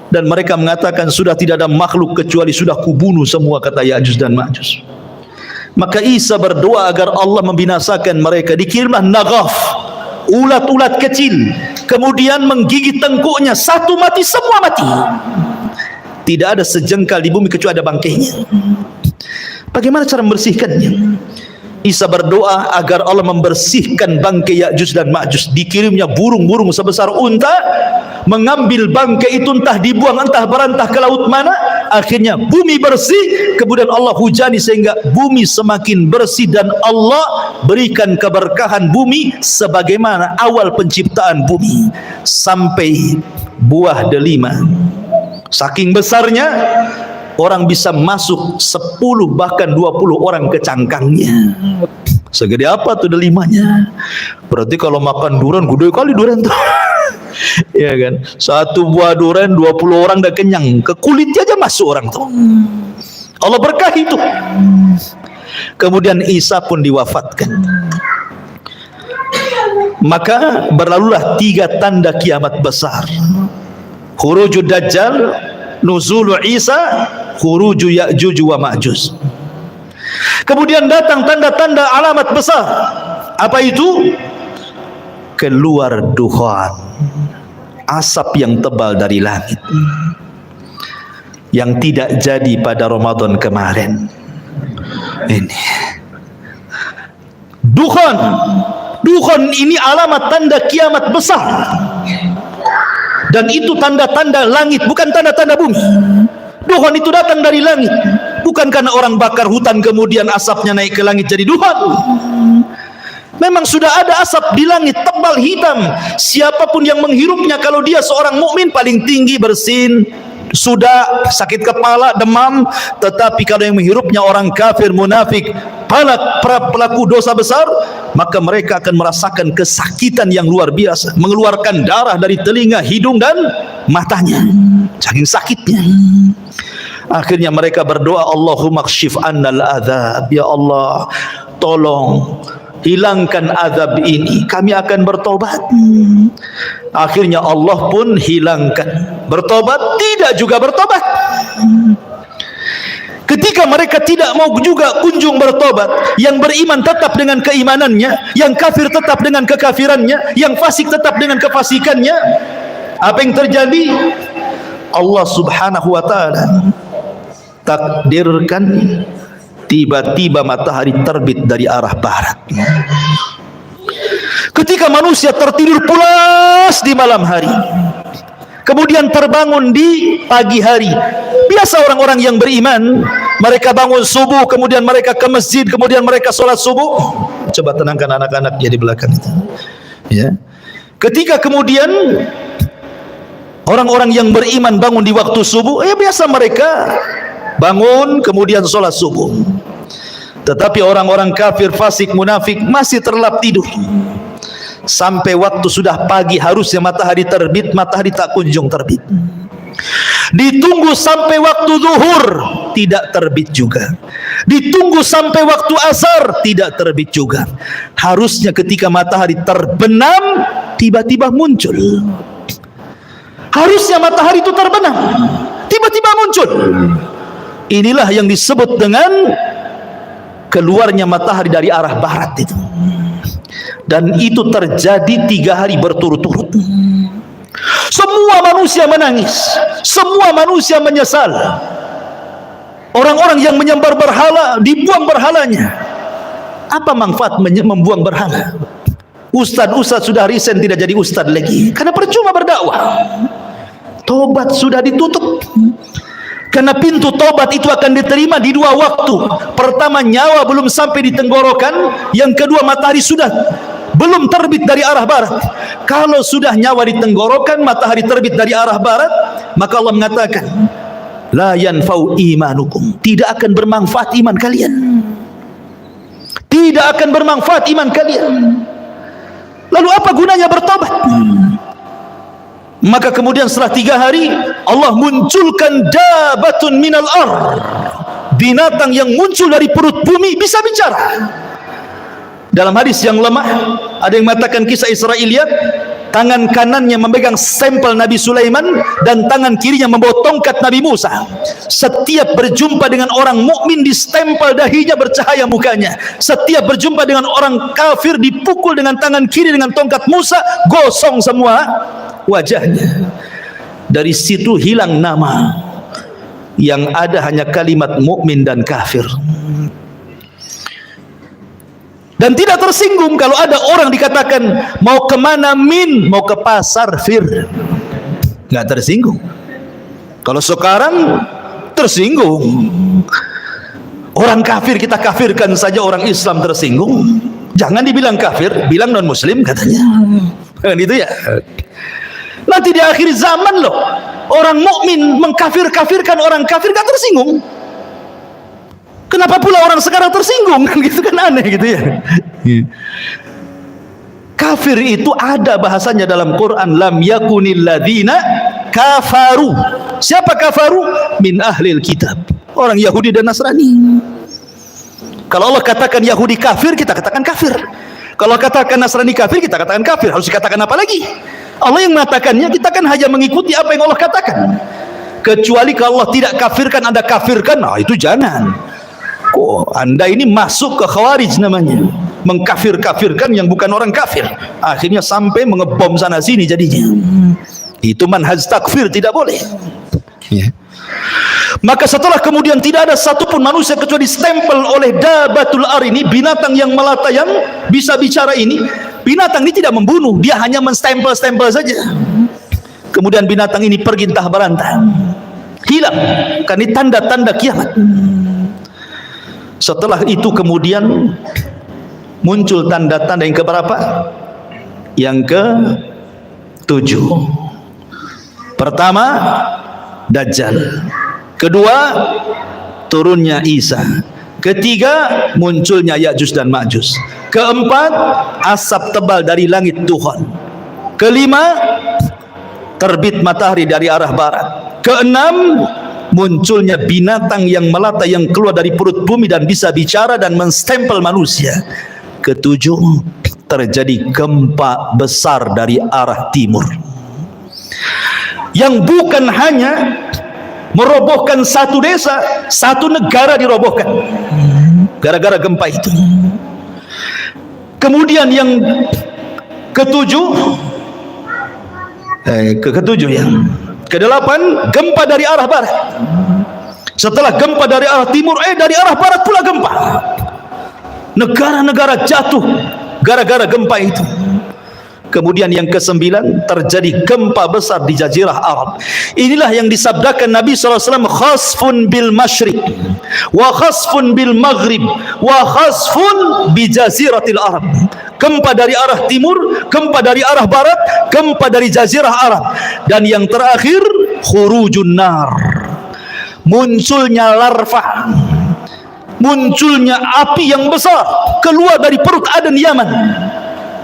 Dan mereka mengatakan, sudah tidak ada makhluk kecuali sudah kubunuh semua, kata Ya'juj dan Ma'juj. Maka Isa berdoa agar Allah membinasakan mereka. Dikirimlah Naghaf, ulat-ulat kecil, kemudian menggigit tengkuknya, satu mati, semua mati. Tidak ada sejengkal di bumi kecuali ada bangkainya. Bagaimana cara membersihkannya? Isa berdoa agar Allah membersihkan bangkai Ya'juj dan Ma'juj. Dikirimnya burung-burung sebesar unta, mengambil bangkai itu, entah dibuang entah berantah ke laut mana, akhirnya bumi bersih, kemudian Allah hujani sehingga bumi semakin bersih, dan Allah berikan keberkahan bumi sebagaimana awal penciptaan bumi sampai buah delima. Saking besarnya orang bisa masuk 10 bahkan 20 orang ke cangkangnya. Segede apa tuh delimanya? Berarti kalau makan durian gede kali durian tuh. Ya kan, satu buah durian 20 orang dah kenyang, ke kulitnya aja masuk orang tuh. Allah berkahi itu. Kemudian Isa pun diwafatkan. Maka berlalulah 3 tanda kiamat besar: khurujud Dajjal, nuzulu Isa, khuruju Ya'juj wa Ma'juj. Kemudian datang tanda-tanda alamat besar. Apa itu? Keluar dukhan, asap yang tebal dari langit, yang tidak jadi pada Ramadan kemarin. Ini dukhan ini alamat tanda kiamat besar, dan itu tanda-tanda langit, bukan tanda-tanda bumi. Dukhan itu datang dari langit, bukan karena orang bakar hutan kemudian asapnya naik ke langit jadi dukhan. Memang sudah ada asap di langit tebal hitam. Siapapun yang menghirupnya, kalau dia seorang mukmin paling tinggi bersin, sudah sakit kepala, demam. Tetapi kalau yang menghirupnya orang kafir, munafik, pelaku dosa besar, maka mereka akan merasakan kesakitan yang luar biasa, mengeluarkan darah dari telinga, hidung dan matanya, saking sakitnya. Akhirnya mereka berdoa, Allahumma kshif annal adzab, ya Allah tolong hilangkan azab ini, kami akan bertobat. Akhirnya Allah pun hilangkan. Bertobat? Tidak juga bertobat. Ketika mereka tidak mau juga kunjung bertobat, yang beriman tetap dengan keimanannya, yang kafir tetap dengan kekafirannya, yang fasik tetap dengan kefasikannya, apa yang terjadi? Allah subhanahu wa ta'ala takdirkan tiba-tiba matahari terbit dari arah barat. Ketika manusia tertidur pulas di malam hari, kemudian terbangun di pagi hari. Biasa orang-orang yang beriman, mereka bangun subuh, kemudian mereka ke masjid, kemudian mereka sholat subuh. Coba tenangkan anak-anak di belakang itu. Ya. Ketika kemudian orang-orang yang beriman bangun di waktu subuh, ya biasa mereka bangun kemudian sholat subuh. Tetapi orang-orang kafir, fasik, munafik masih terlelap tidur. Sampai waktu sudah pagi, harusnya matahari terbit, matahari tak kunjung terbit. Ditunggu sampai waktu zuhur, tidak terbit juga. Ditunggu sampai waktu asar, tidak terbit juga. Harusnya ketika matahari terbenam, tiba-tiba muncul. Harusnya matahari itu terbenam, tiba-tiba muncul. Inilah yang disebut dengan keluarnya matahari dari arah barat itu. Dan itu terjadi 3 hari berturut-turut. Semua manusia menangis, semua manusia menyesal. Orang-orang yang menyembah berhala, dibuang berhalanya. Apa manfaat membuang berhala? Ustadz sudah resign, tidak jadi ustadz lagi, karena percuma berdakwah. Tobat sudah ditutup, karena pintu tobat itu akan diterima di 2 waktu. Pertama, nyawa belum sampai di tenggorokan. Yang kedua, matahari sudah belum terbit dari arah barat. Kalau sudah nyawa di tenggorokan, matahari terbit dari arah barat, maka Allah mengatakan, la yanfa'u imanukum, tidak akan bermanfaat iman kalian. Tidak akan bermanfaat iman kalian. Lalu apa gunanya bertobat? Maka kemudian setelah 3 hari, Allah munculkan dabatun minal ar, binatang yang muncul dari perut bumi bisa bicara. Dalam hadis yang lemah, ada yang mengatakan kisah Israiliyat, tangan kanannya memegang stempel Nabi Sulaiman dan tangan kirinya membawa tongkat Nabi Musa. Setiap berjumpa dengan orang mukmin distempel dahinya, bercahaya mukanya. Setiap berjumpa dengan orang kafir dipukul dengan tangan kiri dengan tongkat Musa, gosong semua wajahnya. Dari situ hilang nama, yang ada hanya kalimat mukmin dan kafir. Dan tidak tersinggung kalau ada orang dikatakan mau kemana min, mau ke pasar fir, nggak tersinggung. Kalau sekarang tersinggung. Orang kafir kita kafirkan saja, orang Islam tersinggung. Jangan dibilang kafir, bilang non muslim katanya. Kan itu ya. Nanti di akhir zaman loh, orang mukmin mengkafir-kafirkan orang kafir, gak tersinggung. Kenapa pula orang sekarang tersinggung? Kan gitu kan, aneh gitu ya. Kafir itu ada bahasanya dalam Quran, lam yakunil ladzina kafaru. Siapa kafaru? Min ahlil kitab, orang Yahudi dan Nasrani. Kalau Allah katakan Yahudi kafir, kita katakan kafir. Kalau katakan Nasrani kafir, kita katakan kafir. Harus dikatakan apa lagi? Allah yang mengatakannya, kita kan hanya mengikuti apa yang Allah katakan. Kecuali kalau Allah tidak kafirkan, Anda kafirkan, nah itu jangan. Kok Anda ini masuk ke khawarij namanya, mengkafir-kafirkan yang bukan orang kafir, akhirnya sampai mengebom sana sini jadinya. Itu manhaj takfir, tidak boleh ya. Maka setelah kemudian tidak ada satupun manusia kecuali stempel oleh dabatul ar ini, binatang yang melata yang bisa bicara ini. Binatang ini tidak membunuh, dia hanya menstempel-stempel saja. Kemudian binatang ini pergi entah berantah, hilang, karena ini tanda-tanda kiamat. Setelah itu kemudian muncul tanda-tanda yang keberapa? Yang ke-7. Pertama, Dajjal. Kedua, turunnya Isa. Ketiga, munculnya Ya'juj dan Ma'juj. Keempat, asap tebal dari langit Tuhan. Kelima, terbit matahari dari arah barat. Keenam, munculnya binatang yang melata yang keluar dari perut bumi dan bisa bicara dan menstempel manusia. Ketujuh, terjadi gempa besar dari arah timur yang bukan hanya merobohkan satu desa, satu negara dirobohkan gara-gara gempa itu. Kemudian yang ketujuh ya, kedelapan, gempa dari arah barat. Setelah gempa dari arah timur, dari arah barat pula gempa. Negara-negara jatuh gara-gara gempa itu. Kemudian yang ke-9, terjadi gempa besar di Jazirah Arab. Inilah yang disabdakan Nabi SAW, khasfun bil masyriq wa khasfun bil maghrib wa khasfun bi jaziratil Arab. Gempa dari arah timur, gempa dari arah barat, gempa dari Jazirah Arab. Dan yang terakhir, khurujun nar, munculnya larva, munculnya api yang besar keluar dari perut Aden Yaman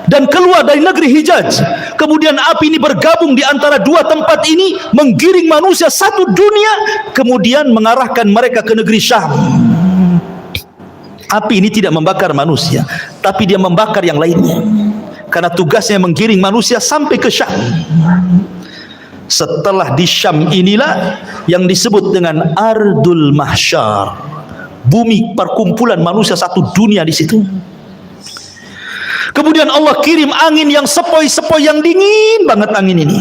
dan keluar dari negeri Hijaz. Kemudian api ini bergabung di antara dua tempat ini, menggiring manusia satu dunia, kemudian mengarahkan mereka ke negeri Syam. Api ini tidak membakar manusia, tapi dia membakar yang lainnya, karena tugasnya menggiring manusia sampai ke Syam. Setelah di Syam inilah yang disebut dengan Ardul Mahsyar, bumi perkumpulan manusia satu dunia di situ. Kemudian Allah kirim angin yang sepoi-sepoi, yang dingin banget angin ini.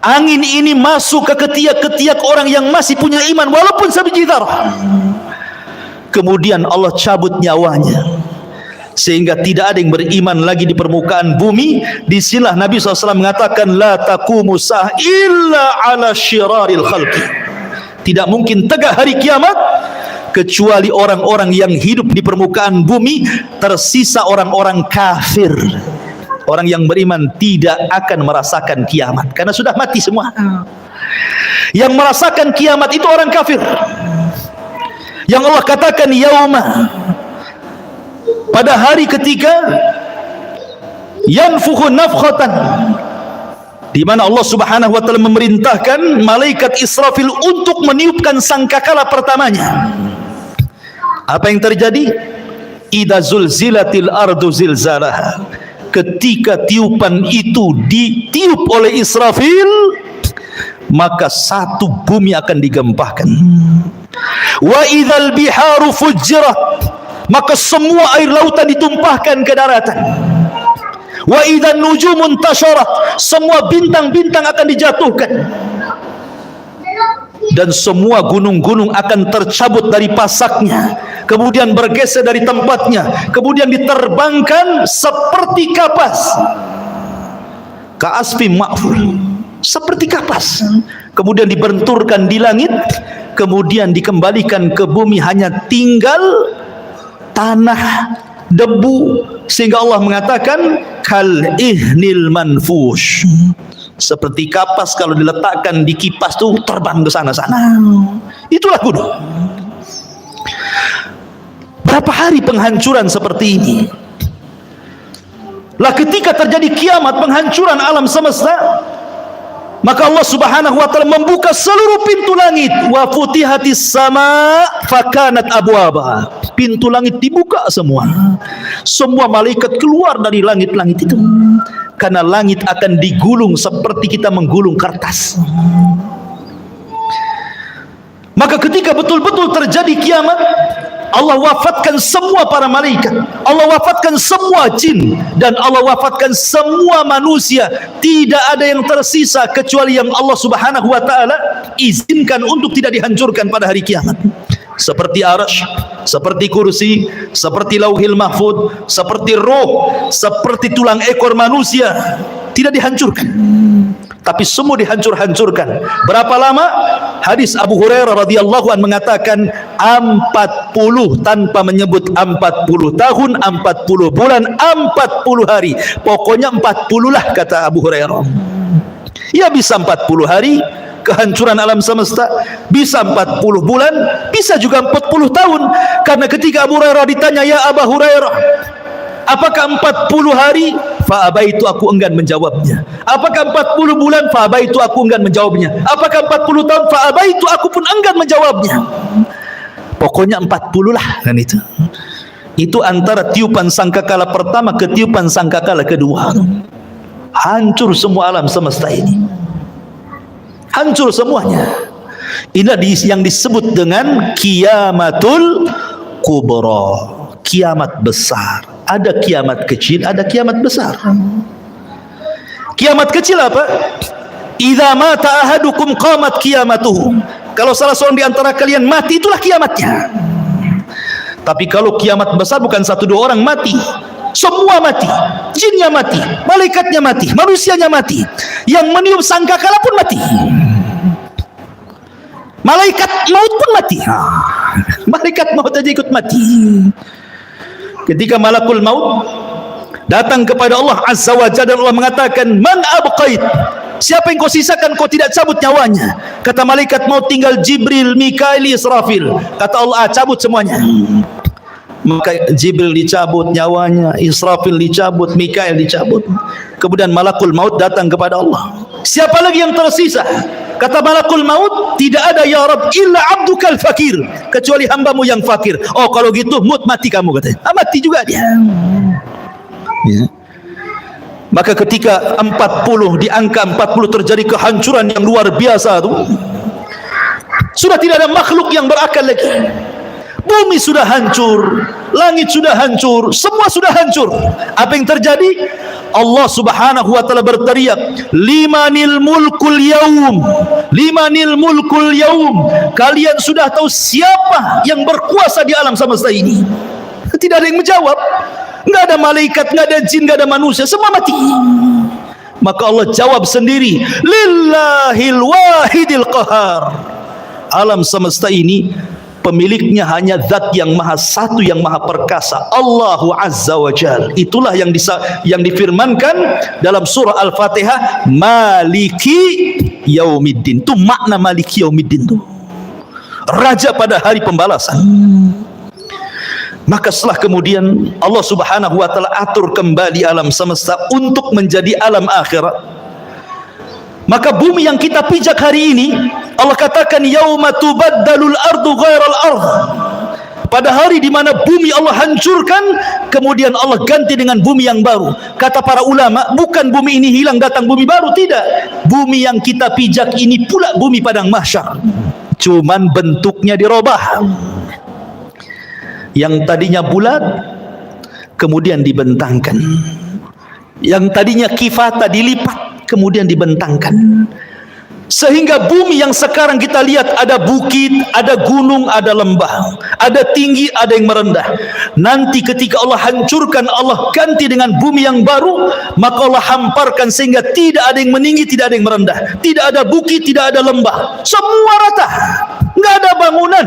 Angin ini masuk ke ketiak-ketiak orang yang masih punya iman walaupun sebiji dzarah. Kemudian Allah cabut nyawanya sehingga tidak ada yang beriman lagi di permukaan bumi. Disinilah Nabi SAW mengatakan, la taqumu sa'ah illa ala syiraril khalqi. Tidak mungkin tegak hari kiamat kecuali orang-orang yang hidup di permukaan bumi, tersisa orang-orang kafir. Orang yang beriman tidak akan merasakan kiamat karena sudah mati semua. Yang merasakan kiamat itu orang kafir. Yang Allah katakan yauma, pada hari ketika yanfukhu nafkhatan, di mana Allah Subhanahu wa taala memerintahkan malaikat Israfil untuk meniupkan sangkakala pertamanya. Apa yang terjadi? Idza zulzilatil ardu zilzalaha. Ketika tiupan itu ditiup oleh Israfil, maka satu bumi akan digempahkan. Wa idzal biharu fujjirat, maka semua air lautan ditumpahkan ke daratan. Wa idzan nujumun tasharat, semua bintang-bintang akan dijatuhkan. Dan semua gunung-gunung akan tercabut dari pasaknya, kemudian bergeser dari tempatnya, kemudian diterbangkan seperti kapas. Ka'asfim ma'fur, seperti kapas kemudian dibenturkan di langit, kemudian dikembalikan ke bumi, hanya tinggal tanah, debu, sehingga Allah mengatakan kal ihnil manfush, seperti kapas kalau diletakkan di kipas tuh terbang ke sana-sana. Itulah gunung. Berapa hari penghancuran seperti ini? Lah ketika terjadi kiamat, penghancuran alam semesta, maka Allah Subhanahu wa taala membuka seluruh pintu langit. Wa futihatis sama fakanat abwaba. Pintu langit dibuka semua. Semua malaikat keluar dari langit-langit itu. Karena langit akan digulung seperti kita menggulung kertas. Maka ketika betul-betul terjadi kiamat, Allah wafatkan semua para malaikat, Allah wafatkan semua jin, dan Allah wafatkan semua manusia. Tidak ada yang tersisa kecuali yang Allah Subhanahu wa taala izinkan untuk tidak dihancurkan pada hari kiamat. Seperti arsy, seperti kursi, seperti lauhil mahfud, seperti roh, seperti tulang ekor manusia, tidak dihancurkan, tapi semua dihancur-hancurkan. Berapa lama? Hadis Abu Hurairah radhiyallahu anhu mengatakan 40, tanpa menyebut 40 tahun, 40 bulan, 40 hari. Pokoknya 40 lah kata Abu Hurairah. Ya bisa 40 hari kehancuran alam semesta, bisa 40 bulan, bisa juga 40 tahun. Karena ketika Abu Hurairah ditanya, ya Abu Hurairah, apakah 40 hari? Fa'abaitu, aku enggan menjawabnya. Apakah 40 bulan? Fa'abaitu, aku enggan menjawabnya. Apakah 40 tahun? Fa'abaitu, aku pun enggan menjawabnya. Pokoknya 40 lah kan itu. Itu antara tiupan sangkakala pertama ke tiupan sangkakala kedua. Hancur semua alam semesta ini. Hancur semuanya. Ini yang disebut dengan kiamatul kubra, kiamat besar. Ada kiamat kecil, ada kiamat besar. Kiamat kecil apa? Idza mata ahadukum qamat qiyamatuhu. Kalau salah seorang di antara kalian mati, itulah kiamatnya. Tapi kalau kiamat besar bukan satu dua orang mati, semua mati. Jinnya mati, malaikatnya mati, manusianya mati, yang meniup sangkakala pun mati, malaikat maut pun mati. Malaikat maut aja ikut mati. Ketika malakul maut datang kepada Allah Azza wa Jalla, dan Allah mengatakan, man abqait, siapa yang kau sisakan, kau tidak cabut nyawanya? Kata malaikat maut, tinggal Jibril, Mikail, Israfil. Kata Allah, cabut semuanya. Maka Jibril dicabut nyawanya, Israfil dicabut, Mikail dicabut. Kemudian malakul maut datang kepada Allah, siapa lagi yang tersisa? Kata malakul maut, tidak ada ya Rabb illa abdukal fakir, kecuali hambamu yang fakir. Oh kalau gitu mati kamu, katanya. Mati juga dia. Ya. Maka ketika 40, di angka 40 terjadi kehancuran yang luar biasa tuh, sudah tidak ada makhluk yang berakal lagi. Bumi sudah hancur, langit sudah hancur, semua sudah hancur. Apa yang terjadi? Allah Subhanahu wa taala berteriak, limanil mulkul yaum, limanil mulkul yaum. Kalian sudah tahu siapa yang berkuasa di alam semesta ini? Tidak ada yang menjawab. Enggak ada malaikat, enggak ada jin, enggak ada manusia, semua mati. Maka Allah jawab sendiri, lillahil wahidil qahar. Alam semesta ini pemiliknya hanya zat yang maha satu, yang maha perkasa, Allahu Azza wa Jal. Itulah yang difirmankan dalam surah Al-Fatihah, Maliki Yaumiddin. Itu makna Maliki Yaumiddin itu, raja pada hari pembalasan. Maka setelah kemudian Allah Subhanahu wa taala atur kembali alam semesta untuk menjadi alam akhirat. Maka bumi yang kita pijak hari ini, Allah katakan yauma tubaddalul ardu ghairal ardh. Pada hari di mana bumi Allah hancurkan, kemudian Allah ganti dengan bumi yang baru. Kata para ulama, bukan bumi ini hilang datang bumi baru, tidak. Bumi yang kita pijak ini pula bumi padang mahsyar, cuman bentuknya dirubah. Yang tadinya bulat kemudian yang tadinya kifata dilipat kemudian dibentangkan. Sehingga bumi yang sekarang kita lihat ada bukit, ada gunung, ada lembah, ada tinggi, ada yang merendah. Nanti ketika Allah hancurkan, Allah ganti dengan bumi yang baru, maka Allah hamparkan sehingga tidak ada yang meninggi, tidak ada yang merendah, tidak ada bukit, tidak ada lembah, semua rata, nggak ada bangunan,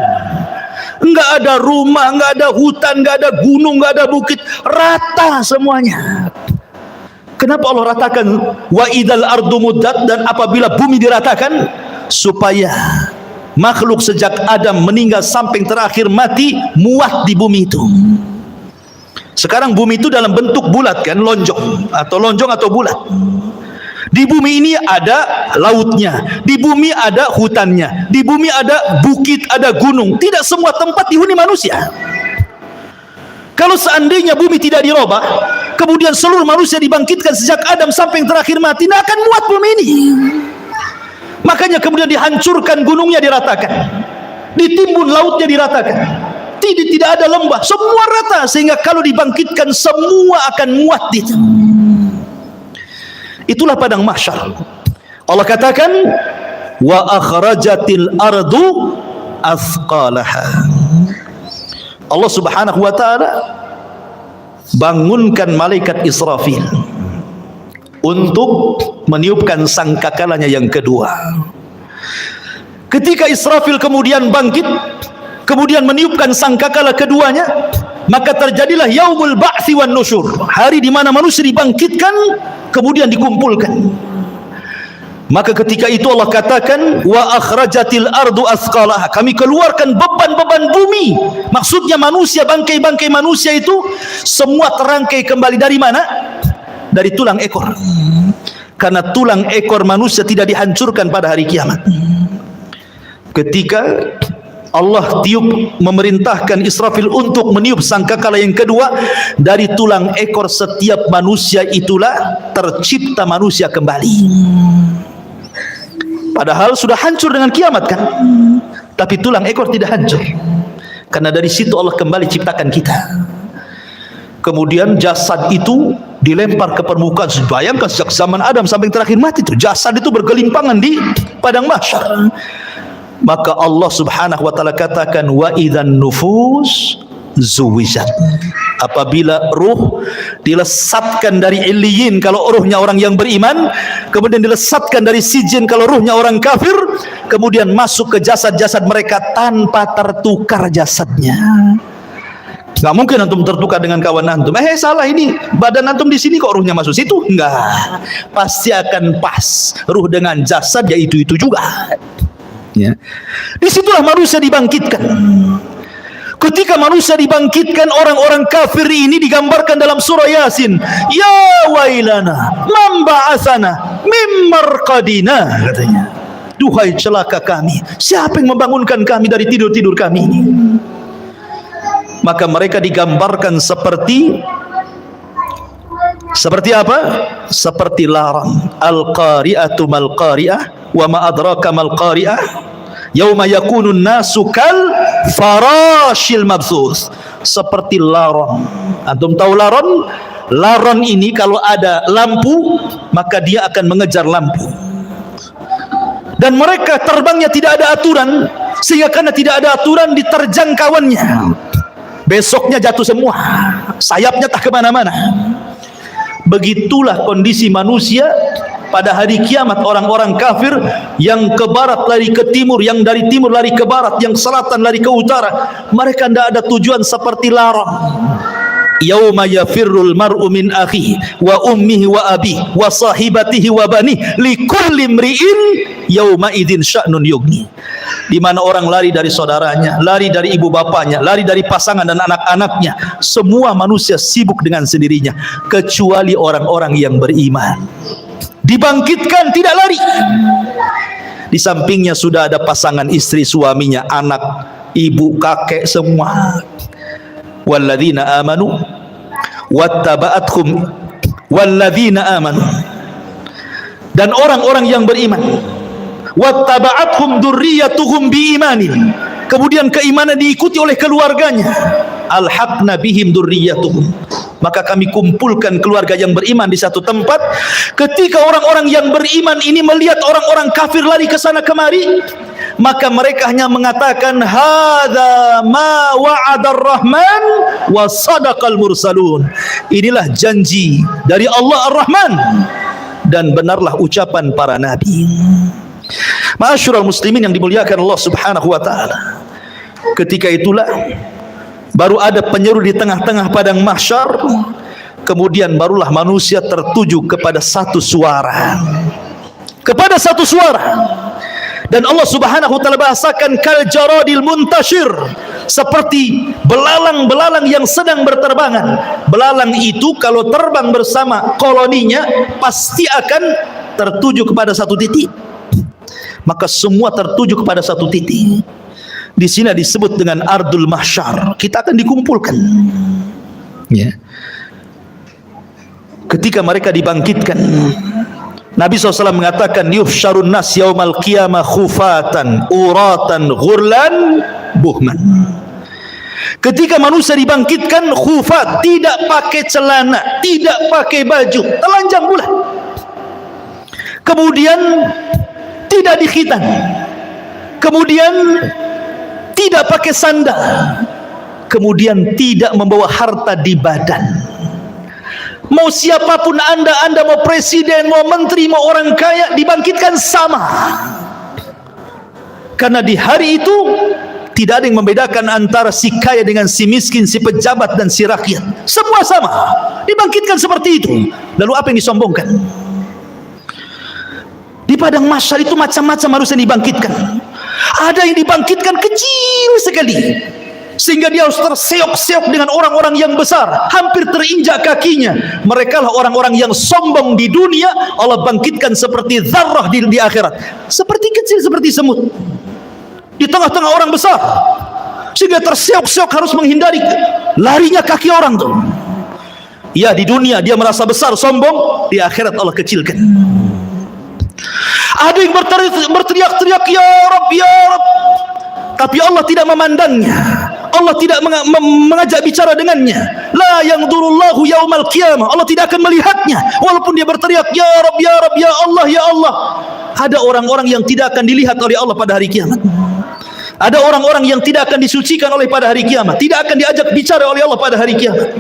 nggak ada rumah, nggak ada hutan, nggak ada gunung, nggak ada bukit, rata semuanya. Kenapa Allah ratakan wa idzal ardu muddat, dan apabila bumi diratakan supaya makhluk sejak Adam meninggal sampai terakhir mati muat di bumi itu. Sekarang bumi itu dalam bentuk bulat kan, lonjong atau bulat. Di bumi ini ada lautnya, di bumi ada hutannya, di bumi ada bukit, ada gunung. Tidak semua tempat dihuni manusia. Kalau seandainya bumi tidak dirubah, kemudian seluruh manusia dibangkitkan sejak Adam sampai yang terakhir mati, tidak akan muat bumi ini. Makanya kemudian dihancurkan, gunungnya diratakan, ditimbun lautnya diratakan, tidak ada lembah, semua rata, sehingga kalau dibangkitkan semua akan muat di situ. Itulah padang mahsyar. Allah katakan wa akhrajatil ardu athqalaha. Allah subhanahu wa ta'ala bangunkan malaikat Israfil untuk meniupkan sangkakalanya yang kedua. Ketika Israfil kemudian bangkit, kemudian meniupkan sangkakala keduanya, maka terjadilah yaumul ba'thi wan nusyur, hari di mana manusia dibangkitkan kemudian dikumpulkan. Maka ketika itu Allah katakan wa akhrajatil ardu athqalaha, kami keluarkan beban-beban bumi. Maksudnya manusia, bangkai-bangkai manusia itu semua terangkai kembali dari mana? Dari tulang ekor. Karena tulang ekor manusia tidak dihancurkan pada hari kiamat. Ketika Allah tiup, memerintahkan Israfil untuk meniup sangkakala yang kedua, dari tulang ekor setiap manusia itulah tercipta manusia kembali. Padahal sudah hancur dengan kiamat kan, tapi tulang ekor tidak hancur, karena dari situ Allah kembali ciptakan kita. Kemudian jasad itu dilempar ke permukaan. Bayangkan sejak zaman Adam sampai terakhir mati itu jasad itu bergelimpangan di padang mahsyar. Maka Allah subhanahu wa ta'ala katakan wa idzan nufus zuwijat, apabila ruh dilesatkan dari illiyin kalau ruhnya orang yang beriman, kemudian dilesatkan dari sijin kalau ruhnya orang kafir, kemudian masuk ke jasad-jasad mereka tanpa tertukar jasadnya. Nggak mungkin antum tertukar dengan kawan antum. Salah ini, badan antum di sini kok ruhnya masuk situ? Enggak, pasti akan pas ruh dengan jasad ya itu juga. Ya, disitulah manusia dibangkitkan. Ketika manusia dibangkitkan, orang-orang kafir ini digambarkan dalam surah Yasin. Ya wailana man ba'atsana mim marqadina, katanya. Duhai celaka kami, siapa yang membangunkan kami dari tidur-tidur kami ini? Maka mereka digambarkan seperti apa? Seperti larang. Al-qari'atu mal qari'ah wa ma adraka mal qari'ah. Yauma yakunun nasu kal farashil mabthus, seperti laron. Antum tahu laron? Laron ini kalau ada lampu maka dia akan mengejar lampu. Dan mereka terbangnya tidak ada aturan, sehingga karena tidak ada aturan diterjang kawannya. Besoknya jatuh semua, sayapnya tak kemana-mana. Begitulah kondisi manusia pada hari kiamat. Orang-orang kafir yang ke barat lari ke timur, yang dari timur lari ke barat, yang selatan lari ke utara. Mereka tidak ada tujuan seperti larang. Yauma yafirrul mar'u min akhihi wa ummihi wa abihi wa sahibatihi wa banihi likulli imri'in yauma idzin sya'nun yughni. Di mana orang lari dari saudaranya, lari dari ibu bapanya, lari dari pasangan dan anak-anaknya. Semua manusia sibuk dengan sendirinya kecuali orang-orang yang beriman. Dibangkitkan tidak lari. Di sampingnya sudah ada pasangan istri, suaminya, anak, ibu, kakek, semua. Walladzina amanu wattaba'athum walladzina amanu, dan orang-orang yang beriman, wattaba'athum dzurriyyatuhum biimanin, kemudian keimanan diikuti oleh keluarganya, alhaqna bihim dzurriyyatuhum, maka kami kumpulkan keluarga yang beriman di satu tempat. Ketika orang-orang yang beriman ini melihat orang-orang kafir lari ke sana kemari, maka mereka hanya mengatakan, hadza ma wa'adar rahman wa sadaqal mursalun. Inilah janji dari Allah Ar-Rahman dan benarlah ucapan para nabi. Ma'asyiral muslimin yang dimuliakan Allah Subhanahu wa taala, ketika itulah baru ada penyeru di tengah-tengah padang mahsyar. Kemudian barulah manusia tertuju kepada satu suara, kepada satu suara. Dan Allah Subhanahu wa taala bahasakan kal jaradil muntashir, seperti belalang-belalang yang sedang berterbangan. Belalang itu kalau terbang bersama koloninya pasti akan tertuju kepada satu titik. Maka semua tertuju kepada satu titik. Di sini disebut dengan ardul mahsyar. Kita akan dikumpulkan. Ya. Ketika mereka dibangkitkan, Nabi SAW mengatakan, yuhsyarun nas yaumal qiyamah khufatan uratan ghurlan buhman. Ketika manusia dibangkitkan khufat, tidak pakai celana, tidak pakai baju, telanjang bulat. Kemudian tidak dikhitan. Kemudian tidak pakai sandal, kemudian tidak membawa harta di badan. Mau siapapun anda mau presiden, mau menteri, mau orang kaya, dibangkitkan sama. Karena di hari itu tidak ada yang membedakan antara si kaya dengan si miskin, si pejabat dan si rakyat. Semua sama, dibangkitkan seperti itu. Lalu apa yang disombongkan? Di padang mahsyar itu macam-macam harus yang dibangkitkan. Ada yang dibangkitkan kecil sekali, sehingga dia harus terseok-seok dengan orang-orang yang besar, hampir terinjak kakinya. Mereka lah orang-orang yang sombong di dunia. Allah bangkitkan seperti zarrah di akhirat, seperti kecil, seperti semut di tengah-tengah orang besar, sehingga terseok-seok harus menghindari larinya kaki orang tuh. Ya, di dunia dia merasa besar, sombong. Di akhirat Allah kecilkan. Ada yang berteriak-teriak, ya Rabb, ya Rabb, tapi Allah tidak memandangnya. Allah tidak mengajak bicara dengannya. La yanzurullahu yaumal qiyamah, Allah tidak akan melihatnya walaupun dia berteriak, ya Rabb, ya Rabb, ya Allah, ya Allah. Ada orang-orang yang tidak akan dilihat oleh Allah pada hari kiamat. Ada orang-orang yang tidak akan disucikan oleh pada hari kiamat, tidak akan diajak bicara oleh Allah pada hari kiamat.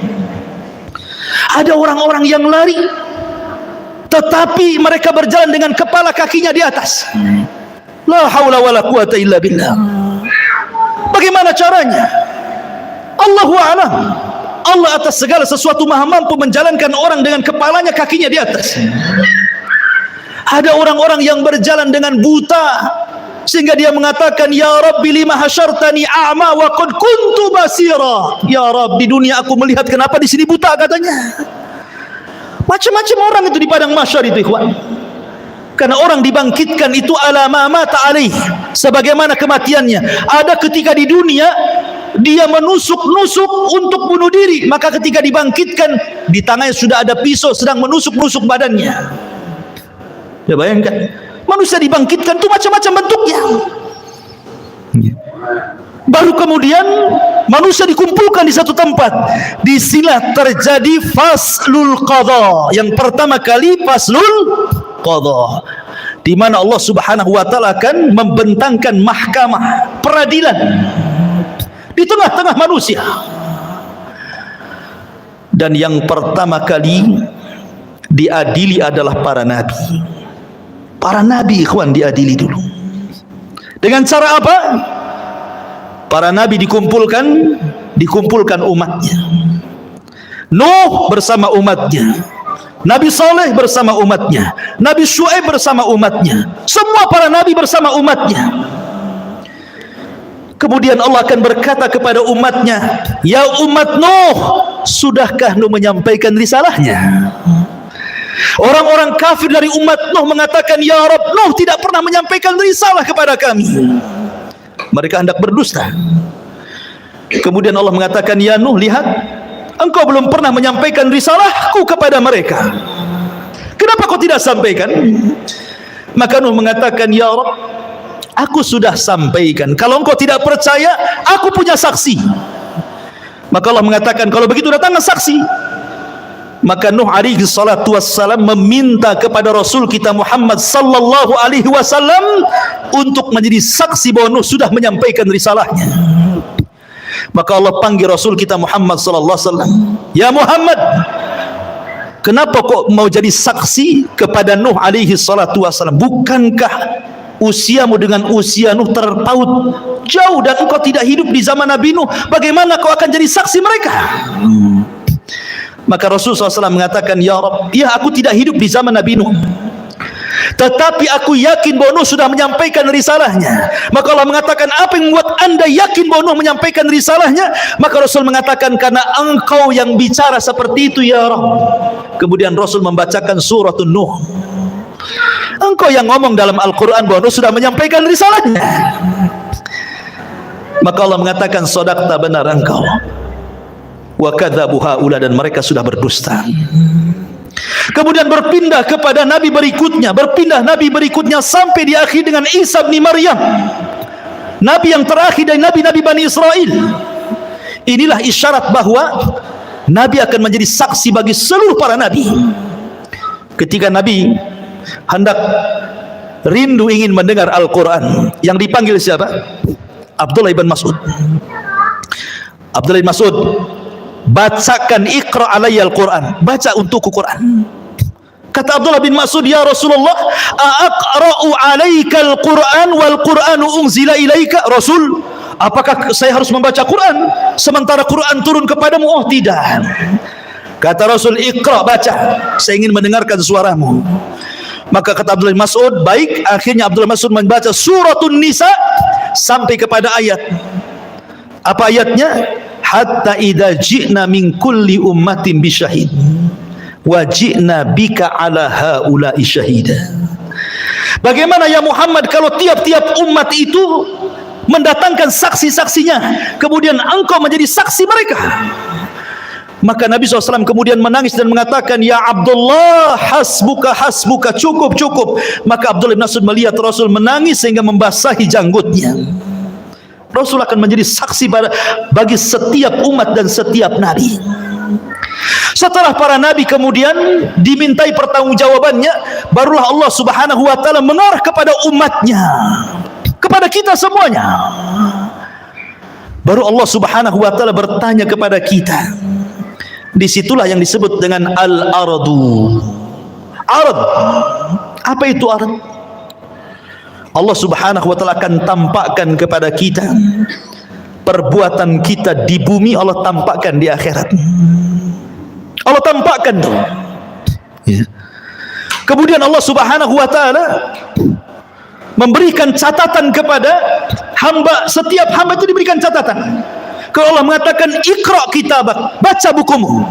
Ada orang-orang yang lari, tetapi mereka berjalan dengan kepala kakinya di atas. La haula wala quwata illa billah. Bagaimana caranya? Allahu a'lam. Allah atas segala sesuatu maha mampu menjalankan orang dengan kepalanya, kakinya di atas. Ada orang-orang yang berjalan dengan buta, sehingga dia mengatakan, ya Rabbi lima hasyartani a'ma wa qad kuntu basira. Ya Rabb, di dunia aku melihat, kenapa di sini buta, katanya. Macam-macam orang itu di padang mahsyar itu, ikhwan. Karena orang dibangkitkan itu ala ma mata alaih, sebagaimana kematiannya. Ada ketika di dunia dia menusuk-nusuk untuk bunuh diri, maka ketika dibangkitkan di tangannya sudah ada pisau sedang menusuk-nusuk badannya. Ya bayangkan, manusia dibangkitkan itu macam-macam bentuknya. Baru kemudian manusia dikumpulkan di satu tempat. Di sinilah terjadi faslul qadha. Yang pertama kali faslul qadha, di mana Allah Subhanahu wa taala akan membentangkan mahkamah peradilan di tengah-tengah manusia. Dan yang pertama kali diadili adalah para nabi. Para nabi, ikhwan, diadili dulu. Dengan cara apa? Para nabi dikumpulkan umatnya. Nuh bersama umatnya, Nabi Saleh bersama umatnya, Nabi Syuaib bersama umatnya, semua para nabi bersama umatnya. Kemudian Allah akan berkata kepada umatnya, ya umat Nuh, sudahkah Nuh menyampaikan risalahnya? Orang-orang kafir dari umat Nuh mengatakan, ya Rabb, Nuh tidak pernah menyampaikan risalah kepada kami. Mereka hendak berdusta. Kemudian Allah mengatakan, ya Nuh, lihat, engkau belum pernah menyampaikan risalahku kepada mereka. Kenapa kau tidak sampaikan? Maka Nuh mengatakan, ya Rabb, aku sudah sampaikan. Kalau engkau tidak percaya, aku punya saksi. Maka Allah mengatakan, kalau begitu datanglah saksi. Maka Nuh alaihi salatu wassalam meminta kepada Rasul kita Muhammad sallallahu alaihi wasallam untuk menjadi saksi bahwa Nuh sudah menyampaikan risalahnya. Maka Allah panggil Rasul kita Muhammad sallallahu alaihi wasallam, "Ya Muhammad, kenapa kok mau jadi saksi kepada Nuh alaihi salatu wassalam? Bukankah usiamu dengan usia Nuh terpaut jauh dan engkau tidak hidup di zaman Nabi Nuh? Bagaimana kau akan jadi saksi mereka?" Maka Rasulullah SAW mengatakan, "Ya Rabb, ya aku tidak hidup di zaman Nabi Nuh, tetapi aku yakin bahwa Nuh sudah menyampaikan risalahnya." Maka Allah mengatakan, "Apa yang membuat anda yakin bahwa Nuh menyampaikan risalahnya?" Maka Rasul mengatakan, "Karena engkau yang bicara seperti itu ya Rabb." Kemudian Rasul membacakan surat Nuh. Engkau yang ngomong dalam Al-Quran bahwa Nuh sudah menyampaikan risalahnya. Maka Allah mengatakan, "Shadaqta, benar engkau. Wa kadzabu haula, dan mereka sudah berdusta." Kemudian berpindah kepada nabi berikutnya sampai di akhir dengan Isa bin Maryam, nabi yang terakhir dari nabi-nabi Bani Israel. Inilah isyarat bahwa nabi akan menjadi saksi bagi seluruh para nabi. Ketika nabi hendak rindu ingin mendengar Al-Quran, yang dipanggil siapa? Abdullah bin Mas'ud. Abdullah bin Mas'ud, "Bacakan, iqra alayya al-Quran, baca untukku Quran." Kata Abdullah bin Mas'ud, "Ya Rasulullah, aqra'u alaika al-Quran wal Quranu unzila ilaika?" Rasul, apakah saya harus membaca Quran sementara Quran turun kepadamu? Oh tidak. Kata Rasul, "Iqra, baca, saya ingin mendengarkan suaramu." Maka kata Abdullah bin Mas'ud, baik. Akhirnya Abdullah bin Mas'ud membaca suratun Nisa sampai kepada ayat. Apa ayatnya? "Hatta idza ji'na min kulli ummatin bisyahid wa ji'na bika ala haula'i syahida." Bagaimana ya Muhammad kalau tiap-tiap umat itu mendatangkan saksi-saksinya, kemudian engkau menjadi saksi mereka? Maka Nabi SAW kemudian menangis dan mengatakan, "Ya Abdullah, hasbuka, hasbuka, cukup, cukup." Maka Abdullah bin Mas'ud melihat Rasul menangis sehingga membasahi janggutnya. Rasul akan menjadi saksi bagi setiap umat dan setiap nabi. Setelah para nabi kemudian dimintai pertanggungjawabannya, barulah Allah Subhanahu wa taala mengarah kepada umatnya, kepada kita semuanya. Baru Allah Subhanahu wa taala bertanya kepada kita. Disitulah yang disebut dengan al-ardu. Ard. Apa itu ard? Allah Subhanahu wa taala akan tampakkan kepada kita perbuatan kita di bumi, Allah tampakkan di akhirat. Allah tampakkan tuh. Ya. Kemudian Allah Subhanahu wa taala memberikan catatan kepada hamba, setiap hamba itu diberikan catatan. Kalau Allah mengatakan, "Iqra kitabak, baca bukumu,"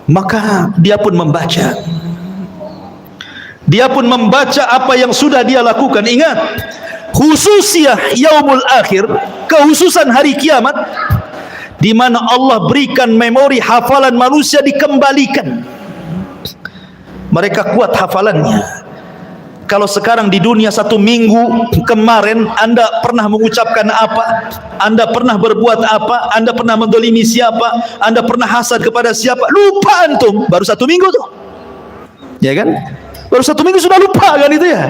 maka dia pun membaca. Dia pun membaca apa yang sudah dia lakukan. Ingat, khususnya yaumul akhir, kehususan hari kiamat, di mana Allah berikan memori hafalan manusia dikembalikan. Mereka kuat hafalannya. Kalau sekarang di dunia 1 minggu kemarin Anda pernah mengucapkan apa, Anda pernah berbuat apa, Anda pernah mendolimi siapa, Anda pernah hasad kepada siapa, lupa antum. Baru 1 minggu tuh, ya kan? Baru 1 minggu sudah lupa kan itu ya.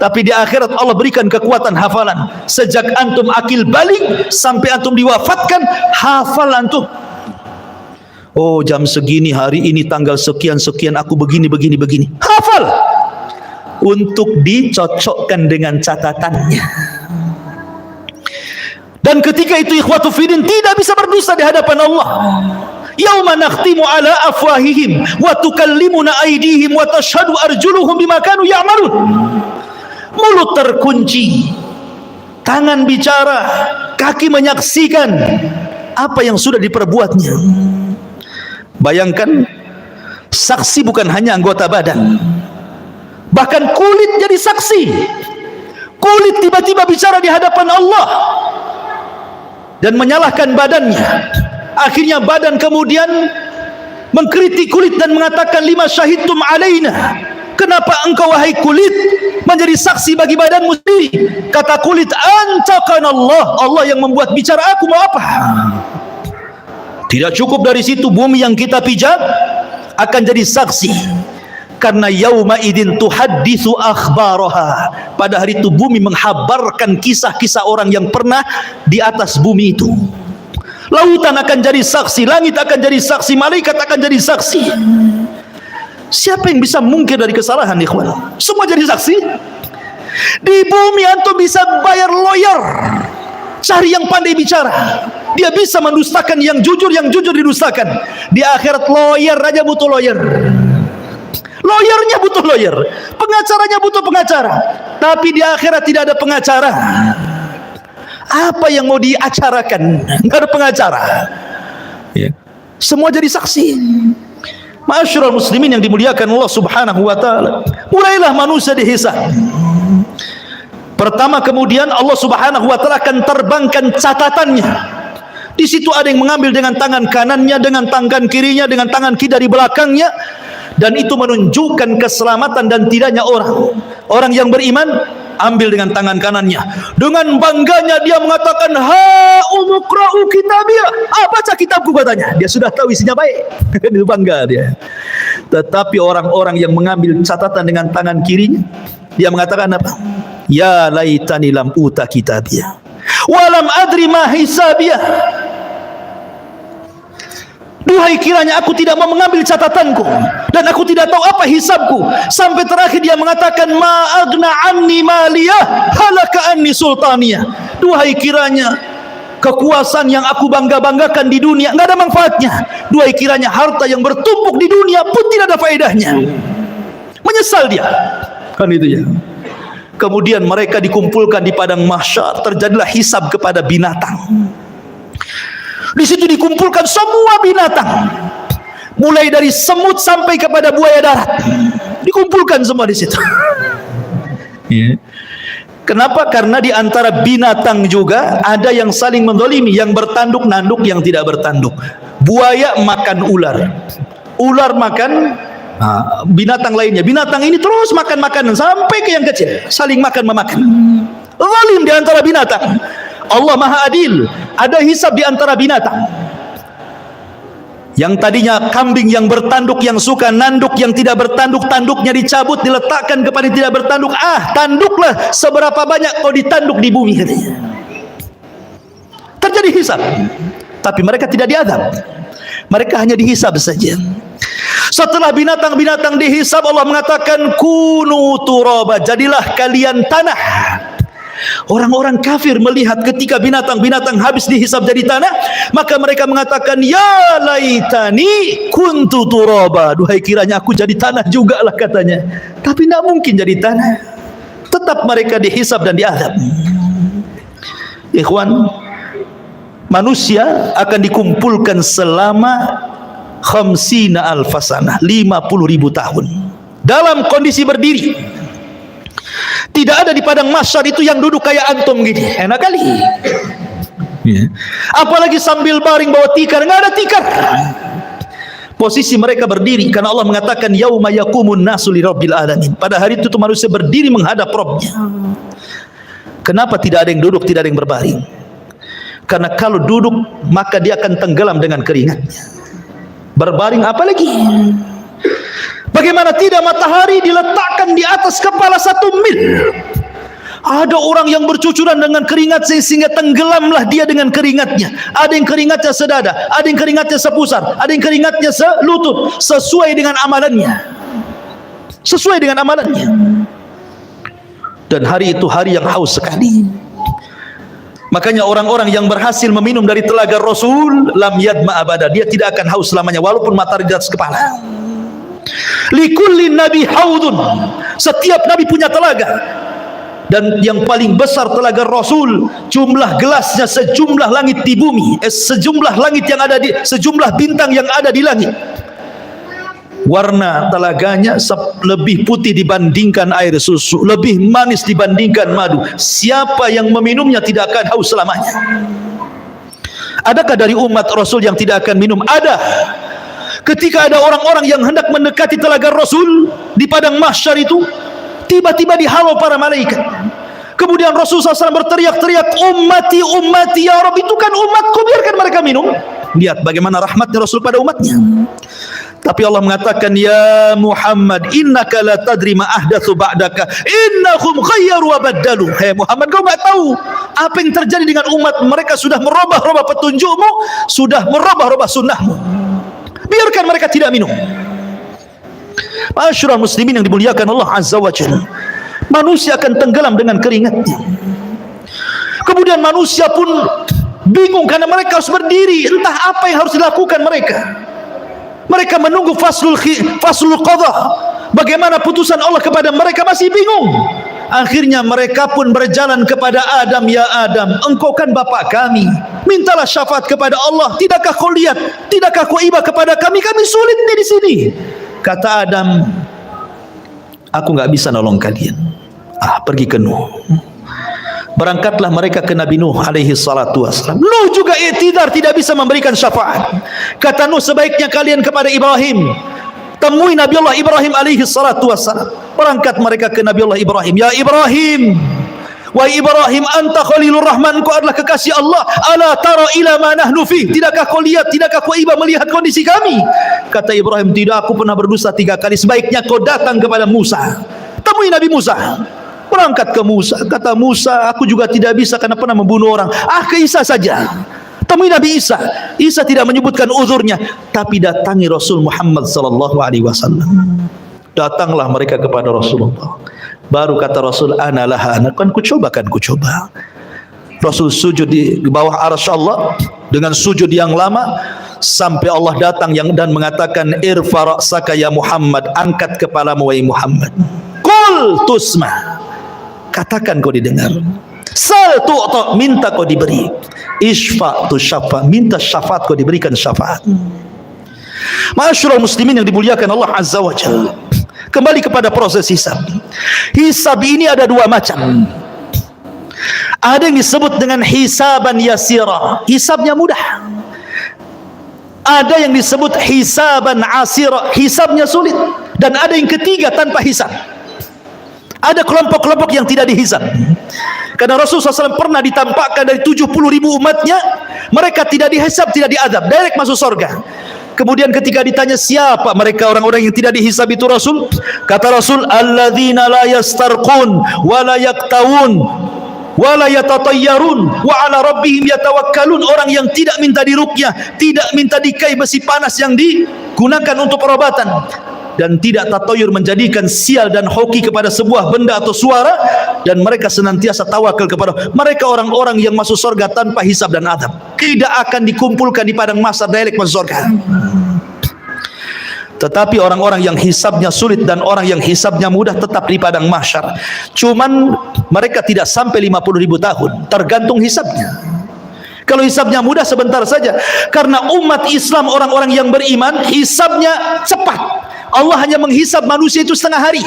Tapi di akhirat Allah berikan kekuatan hafalan. Sejak antum akil balik sampai antum diwafatkan, hafal antum. Oh, jam segini, hari ini, tanggal sekian-sekian, aku begini. Hafal. Untuk dicocokkan dengan catatannya. Dan ketika itu ikhwatu fiddin tidak bisa berdusta di hadapan Allah. Yauma nakhtimu ala afwahihim wa tukallimuna aydihim wa tashhadu arjuluhum bima kanu ya'malun. Mulut terkunci, tangan bicara, kaki menyaksikan apa yang sudah diperbuatnya. Bayangkan, saksi bukan hanya anggota badan, bahkan kulit jadi saksi. Kulit tiba-tiba bicara di hadapan Allah dan menyalahkan badannya. Akhirnya badan kemudian mengkritik kulit dan mengatakan, "Lima syahidtum alaina." Kenapa engkau wahai kulit menjadi saksi bagi badanmu sendiri? Kata kulit, "Antaqana Allah." Allah yang membuat bicara, aku mau apa? Tidak cukup dari situ, bumi yang kita pijak akan jadi saksi. Karena yauma idin tuhadditsu akhbaraha. Pada hari itu bumi menghabarkan kisah-kisah orang yang pernah di atas bumi itu. Lautan akan jadi saksi, langit akan jadi saksi, malaikat akan jadi saksi. Siapa yang bisa mungkir dari kesalahan, ikhwan? Semua jadi saksi. Di bumi antum bisa bayar lawyer, cari yang pandai bicara. Dia bisa mendustakan yang jujur didustakan. Di akhirat lawyer aja butuh lawyer. Lawyernya butuh lawyer, pengacaranya butuh pengacara. Tapi di akhirat tidak ada pengacara. Apa yang mau diacarakan? Nggak ada pengacara. Ya. Semua jadi saksi. Ma'asyiral muslimin yang dimuliakan Allah Subhanahu wa taala. Mulailah manusia dihisab. Pertama, kemudian Allah Subhanahu wa taala akan terbangkan catatannya. Di situ ada yang mengambil dengan tangan kanannya, dengan tangan kirinya, dengan tangan kiri dari belakangnya. Dan itu menunjukkan keselamatan dan tidaknya orang. Orang yang beriman ambil dengan tangan kanannya. Dengan bangganya dia mengatakan, ha umukra'u kitabiyah. Baca kitabku, katanya. Dia sudah tahu isinya baik. Itu bangga dia. Tetapi orang-orang yang mengambil catatan dengan tangan kirinya, dia mengatakan apa? Ya laitani lam uta kitabiyah walam adri ma hisabiyah. Duhai kiranya aku tidak mau mengambil catatanku dan aku tidak tahu apa hisabku. Sampai terakhir dia mengatakan, ma agna anni maliyah halaka anni sultaniyah. Duhai kiranya kekuasaan yang aku bangga-banggakan di dunia nggak ada manfaatnya. Duhai kiranya harta yang bertumpuk di dunia pun tidak ada faedahnya. Menyesal dia. Kan itu ya. Kemudian mereka dikumpulkan di padang mahsyar, terjadilah hisab kepada binatang. Di situ dikumpulkan semua binatang, mulai dari semut sampai kepada buaya darat, dikumpulkan semua di situ. Kenapa? Karena di antara binatang juga ada yang saling menzalimi, yang bertanduk nanduk, yang tidak bertanduk. Buaya makan ular, ular makan binatang lainnya. Binatang ini terus makan makanan sampai ke yang kecil, saling makan memakan. Zalim di antara binatang. Allah Maha Adil, ada hisab di antara binatang. Yang tadinya kambing yang bertanduk, yang suka nanduk, yang tidak bertanduk, tanduknya dicabut, diletakkan kepada yang tidak bertanduk. Tanduklah seberapa banyak kau ditanduk di bumi, katanya. Terjadi hisab. Tapi mereka tidak diadab, mereka hanya dihisab saja. Setelah binatang-binatang dihisab, Allah mengatakan kunu turaba, jadilah kalian tanah. Orang-orang kafir melihat ketika binatang-binatang habis dihisab jadi tanah, maka mereka mengatakan, ya laitani kuntu turaba. Duhai kiranya aku jadi tanah juga lah, katanya. Tapi tidak mungkin jadi tanah. Tetap mereka dihisab dan diadab. Ikhwan, manusia akan dikumpulkan selama 50 alfasanah, 50.000 tahun dalam kondisi berdiri. Tidak ada di padang mahsyar itu yang duduk kayak antum gini, enak kali. Apalagi sambil baring bawa tikar, nggak ada tikar. Posisi mereka berdiri karena Allah mengatakan yauma yaqumun nasu lirabbil alamin. Pada hari itu manusia berdiri menghadap Rabbnya. Kenapa tidak ada yang duduk, tidak ada yang berbaring? Karena kalau duduk maka dia akan tenggelam dengan keringatnya. Berbaring apalagi? Bagaimana tidak, matahari diletakkan di atas kepala 1 mil. Ada orang yang bercucuran dengan keringat sehingga tenggelamlah dia dengan keringatnya. Ada yang keringatnya sedada, ada yang keringatnya sepusar, ada yang keringatnya selutut, sesuai dengan amalannya. Sesuai dengan amalannya. Dan hari itu hari yang haus sekali. Makanya orang-orang yang berhasil meminum dari telaga Rasul, lam yadma abada, dia tidak akan haus selamanya walaupun matahari di atas kepala. Likulli nabi haudun, setiap nabi punya telaga. Dan yang paling besar telaga Rasul, jumlah gelasnya sejumlah langit di bumi, sejumlah langit yang ada di, sejumlah bintang yang ada di langit. Warna telaganya lebih putih dibandingkan air susu, lebih manis dibandingkan madu. Siapa yang meminumnya tidak akan haus selamanya. Adakah dari umat Rasul yang tidak akan minum? Ada. Ketika ada orang-orang yang hendak mendekati telaga Rasul di padang mahsyar itu, tiba-tiba dihalau para malaikat. Kemudian Rasul SAW berteriak-teriak, ummati ummati ya Rabb, itu kan umatku, biarkan mereka minum. Lihat bagaimana rahmatnya Rasul pada umatnya. Tapi Allah mengatakan, ya Muhammad, innaka la tadri ma ahdatsu ba'daka, innahum ghayyaru wa baddalu. Hai Muhammad, kau enggak tahu apa yang terjadi dengan umat mereka. Sudah merubah-rubah petunjukmu, sudah merubah-rubah sunnahmu. Biarkan mereka tidak minum. Ma'asyiral muslimin yang dimuliakan Allah Azza wa Jalla, manusia akan tenggelam dengan keringatnya. Kemudian manusia pun bingung karena mereka harus berdiri, entah apa yang harus dilakukan mereka. Mereka menunggu faslul qadha, bagaimana putusan Allah kepada mereka, masih bingung. Akhirnya mereka pun berjalan kepada Adam, ya Adam, engkau kan bapak kami, mintalah syafaat kepada Allah. Tidakkah kau lihat, tidakkah kau iba kepada kami sulit di sini. Kata Adam, aku enggak bisa nolong kalian. Pergi ke Nuh. Berangkatlah mereka ke Nabi Nuh alaihi salatu wassalam. Nuh juga i'tidar, tidak bisa memberikan syafaat. Kata Nuh, sebaiknya kalian kepada Ibrahim, temui Nabi Allah Ibrahim alaihi salatu wassalam. Berangkat mereka ke Nabi Allah Ibrahim. Ya Ibrahim, wahai Ibrahim, anta Khalilur Rahman, kau adalah kekasih Allah. Ala tara ila ma nahnu fi, tidakkah kau lihat, tidakkah kau iba melihat kondisi kami? Kata Ibrahim, tidak, aku pernah berdosa 3 kali. Sebaiknya kau datang kepada Musa, temui Nabi Musa. Berangkat ke Musa. Kata Musa, aku juga tidak bisa karena pernah membunuh orang. Ke Isa saja, temui Nabi Isa. Isa tidak menyebutkan uzurnya, tapi datangi Rasul Muhammad sallallahu alaihi wasallam. Datanglah mereka kepada Rasulullah. Baru kata Rasul, ana laha, kan ku coba. Rasul sujud di bawah arsy Allah dengan sujud yang lama, sampai Allah datang dan mengatakan, irfa ra'saka ya Muhammad, angkat kepalamu wahai Muhammad. Qul tusma, katakan kau didengar. Sal tu'ta, minta kau diberi. Isfa tu syafa, minta syafaat kau diberikan syafaat. Ma'asyiral muslimin yang dimuliakan Allah Azza wa Jalla, kembali kepada proses hisab. Hisab ini ada 2 macam. Ada yang disebut dengan hisaban yasira, hisabnya mudah. Ada yang disebut hisaban asira, hisabnya sulit. Dan ada yang ketiga, tanpa hisab. Ada kelompok-kelompok yang tidak dihisab. Karena Rasulullah SAW pernah ditampakkan dari 70.000 umatnya, mereka tidak dihisab, tidak diadab, direct masuk surga. Kemudian ketika ditanya siapa mereka orang-orang yang tidak dihisab itu Rasul, kata Rasul, alladzina la yastarqun wa la yaktawun wa la yatatayyarun wa ala rabbihim yatawakkalun. Orang yang tidak minta diruqyah, tidak minta dikai besi panas yang digunakan untuk perobatan, dan tidak tatoyur menjadikan sial dan hoki kepada sebuah benda atau suara, dan mereka senantiasa tawakal kepada mereka. Orang-orang yang masuk surga tanpa hisab dan adab, tidak akan dikumpulkan di padang mahsyar, direct masuk surga. Tetapi orang-orang yang hisabnya sulit dan orang yang hisabnya mudah tetap di padang mahsyar. Cuman mereka tidak sampai 50.000 tahun, tergantung hisabnya. Kalau hisabnya mudah sebentar saja, karena umat Islam, orang-orang yang beriman, hisabnya cepat. Allah hanya menghisab manusia itu setengah hari.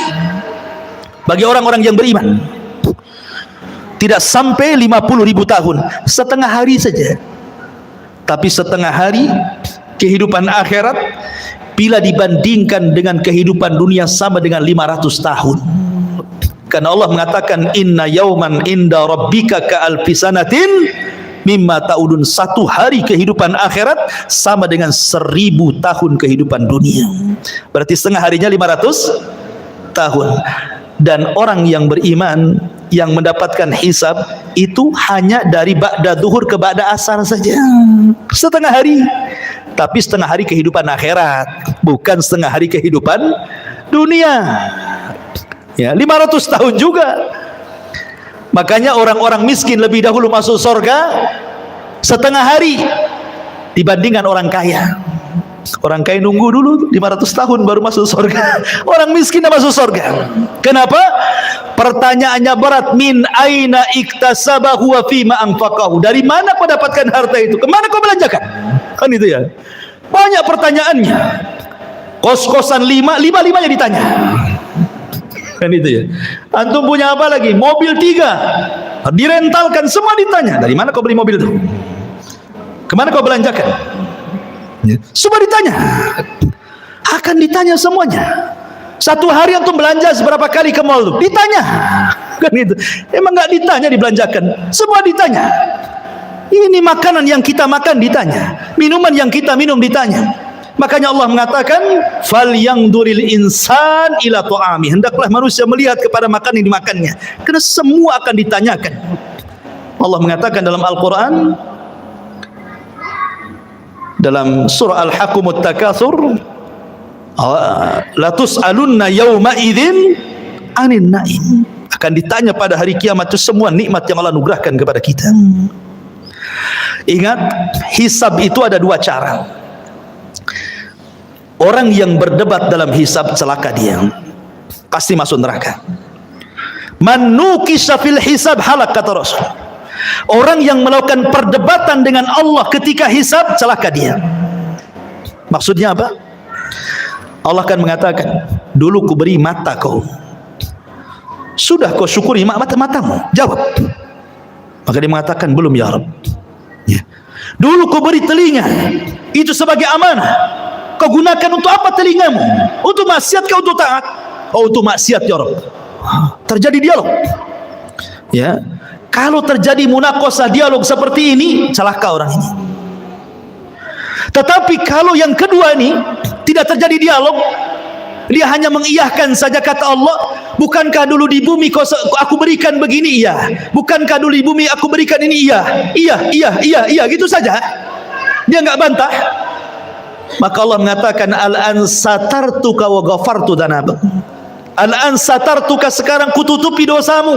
Bagi orang-orang yang beriman, tidak sampai 50.000 tahun, setengah hari saja. Tapi setengah hari kehidupan akhirat, bila dibandingkan dengan kehidupan dunia, sama dengan 500 tahun. Karena Allah mengatakan, inna yauman inda rabbika ka alfi sanatin mimma ta'udun. 1 hari kehidupan akhirat sama dengan 1000 tahun kehidupan dunia. Berarti setengah harinya 500 tahun. Dan orang yang beriman yang mendapatkan hisab itu hanya dari ba'da zuhur ke ba'da asar saja, setengah hari. Tapi setengah hari kehidupan akhirat, bukan setengah hari kehidupan dunia. Ya, 500 tahun juga. Makanya orang-orang miskin lebih dahulu masuk surga setengah hari dibandingkan orang kaya. Orang kaya nunggu dulu 500 tahun baru masuk surga. Orang miskin dah masuk surga. Kenapa? Pertanyaannya berat. Min aina iktasabahu wa fima anfaqahu. Dari mana kau dapatkan harta itu? Kemana kau belanjakan? Kan itu ya. Banyak pertanyaannya. Kos-kosan 5-5-nya ditanya. Kan itu ya. Antum punya apa lagi? Mobil 3 direntalkan, semua ditanya. Dari mana kau beli mobil itu? Kemana kau belanjakan? Semua ditanya. Akan ditanya semuanya. 1 hari antum belanja seberapa kali ke mall itu? Ditanya. Kan itu. Emang enggak ditanya dibelanjakan? Semua ditanya. Ini makanan yang kita makan ditanya, minuman yang kita minum ditanya. Makanya Allah mengatakan, "Falyangduril insan ila ta'ami." Hendaklah manusia melihat kepada makanan yang dimakannya, karena semua akan ditanyakan. Allah mengatakan dalam Al-Quran, dalam surah Al-Hakumut Takatsur, la tus'alunna yawma idzin 'anil na'im. Akan ditanya pada hari kiamat itu semua nikmat yang Allah anugerahkan kepada kita. Ingat, hisab itu ada dua cara. Orang yang berdebat dalam hisab celaka dia, pasti masuk neraka. Man nukisha fil hisab halak, kata Rasul. Orang yang melakukan perdebatan dengan Allah ketika hisab, celaka dia. Maksudnya apa? Allah akan mengatakan, dulu ku beri mata kau, sudah kau syukuri matamu? Jawab. Maka dia mengatakan, belum ya Rabb. Ya. Dulu kau beri telinga, itu sebagai amanah, kau gunakan untuk apa telingamu? Untuk maksiat kau untuk taat? Oh, untuk maksiat ya Rabb. Terjadi dialog. Ya. Kalau terjadi munakosah dialog seperti ini, celaka orang ini. Tetapi kalau yang kedua ini tidak terjadi dialog, dia hanya mengiyahkan saja kata Allah, bukankah dulu di bumi aku berikan begini? Iya. Bukankah dulu di bumi aku berikan ini? Iya. Iya, gitu saja. Dia enggak bantah. Maka Allah mengatakan, al-an satartuka wa ghafartu dzanabak. Al-an satartuka, sekarang kututupi dosamu.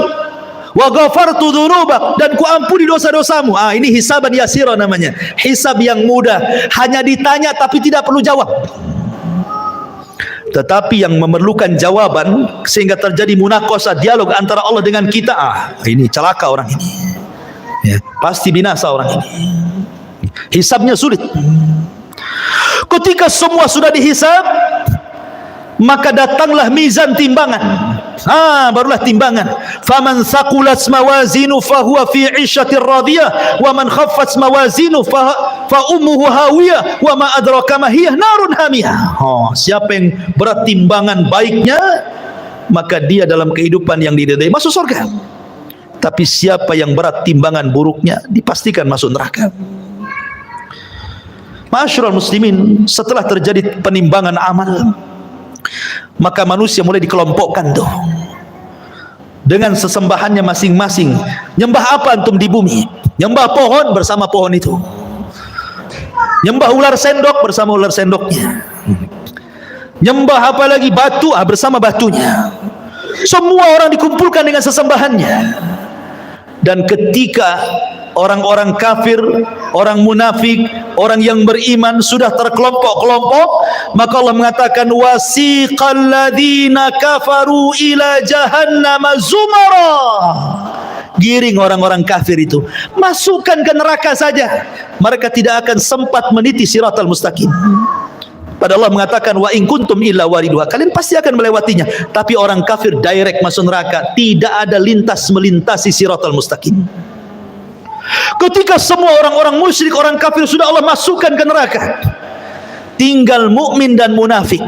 Wa ghafartu dzunubak, dan ku ampuni dosa-dosamu. Ini hisaban yasira namanya. Hisab yang mudah, hanya ditanya tapi tidak perlu jawab. Tetapi yang memerlukan jawaban sehingga terjadi munakosah dialog antara Allah dengan kita, ini celaka orang ini. Ya, pasti binasa orang ini. Hisabnya sulit. Ketika semua sudah dihisab, maka datanglah mizan timbangan. Barulah timbangan. Faman thaqulat mawazinu fahuwa fi 'ishatir radiyah wa man khaffat mawazinu fa ummuhu hawiyah wa ma adraka ma hiya narun hamiyah. Siapa yang berat timbangan baiknya, maka dia dalam kehidupan yang diridai masuk surga. Tapi siapa yang berat timbangan buruknya, dipastikan masuk neraka. Ma'asyiral muslimin, setelah terjadi penimbangan amal, maka manusia mulai dikelompokkan tuh dengan sesembahannya masing-masing. Nyembah apa antum di bumi? Nyembah pohon, bersama pohon itu. Nyembah ular sendok, bersama ular sendoknya. Nyembah apa lagi? Batu, bersama batunya. Semua orang dikumpulkan dengan sesembahannya. Dan ketika orang-orang kafir, orang munafik, orang yang beriman sudah terkelompok-kelompok, maka Allah mengatakan, wasiqal ladzina kafaru ila jahannam zumara. Giring orang-orang kafir itu, masukkan ke neraka saja. Mereka tidak akan sempat meniti siratal mustaqim. Padahal Allah mengatakan, wa in kuntum illa wariduha, kalian pasti akan melewatinya. Tapi orang kafir direct masuk neraka, tidak ada lintas melintasi siratal mustaqim. Ketika semua orang-orang musyrik, orang kafir sudah Allah masukkan ke neraka, tinggal mukmin dan munafik.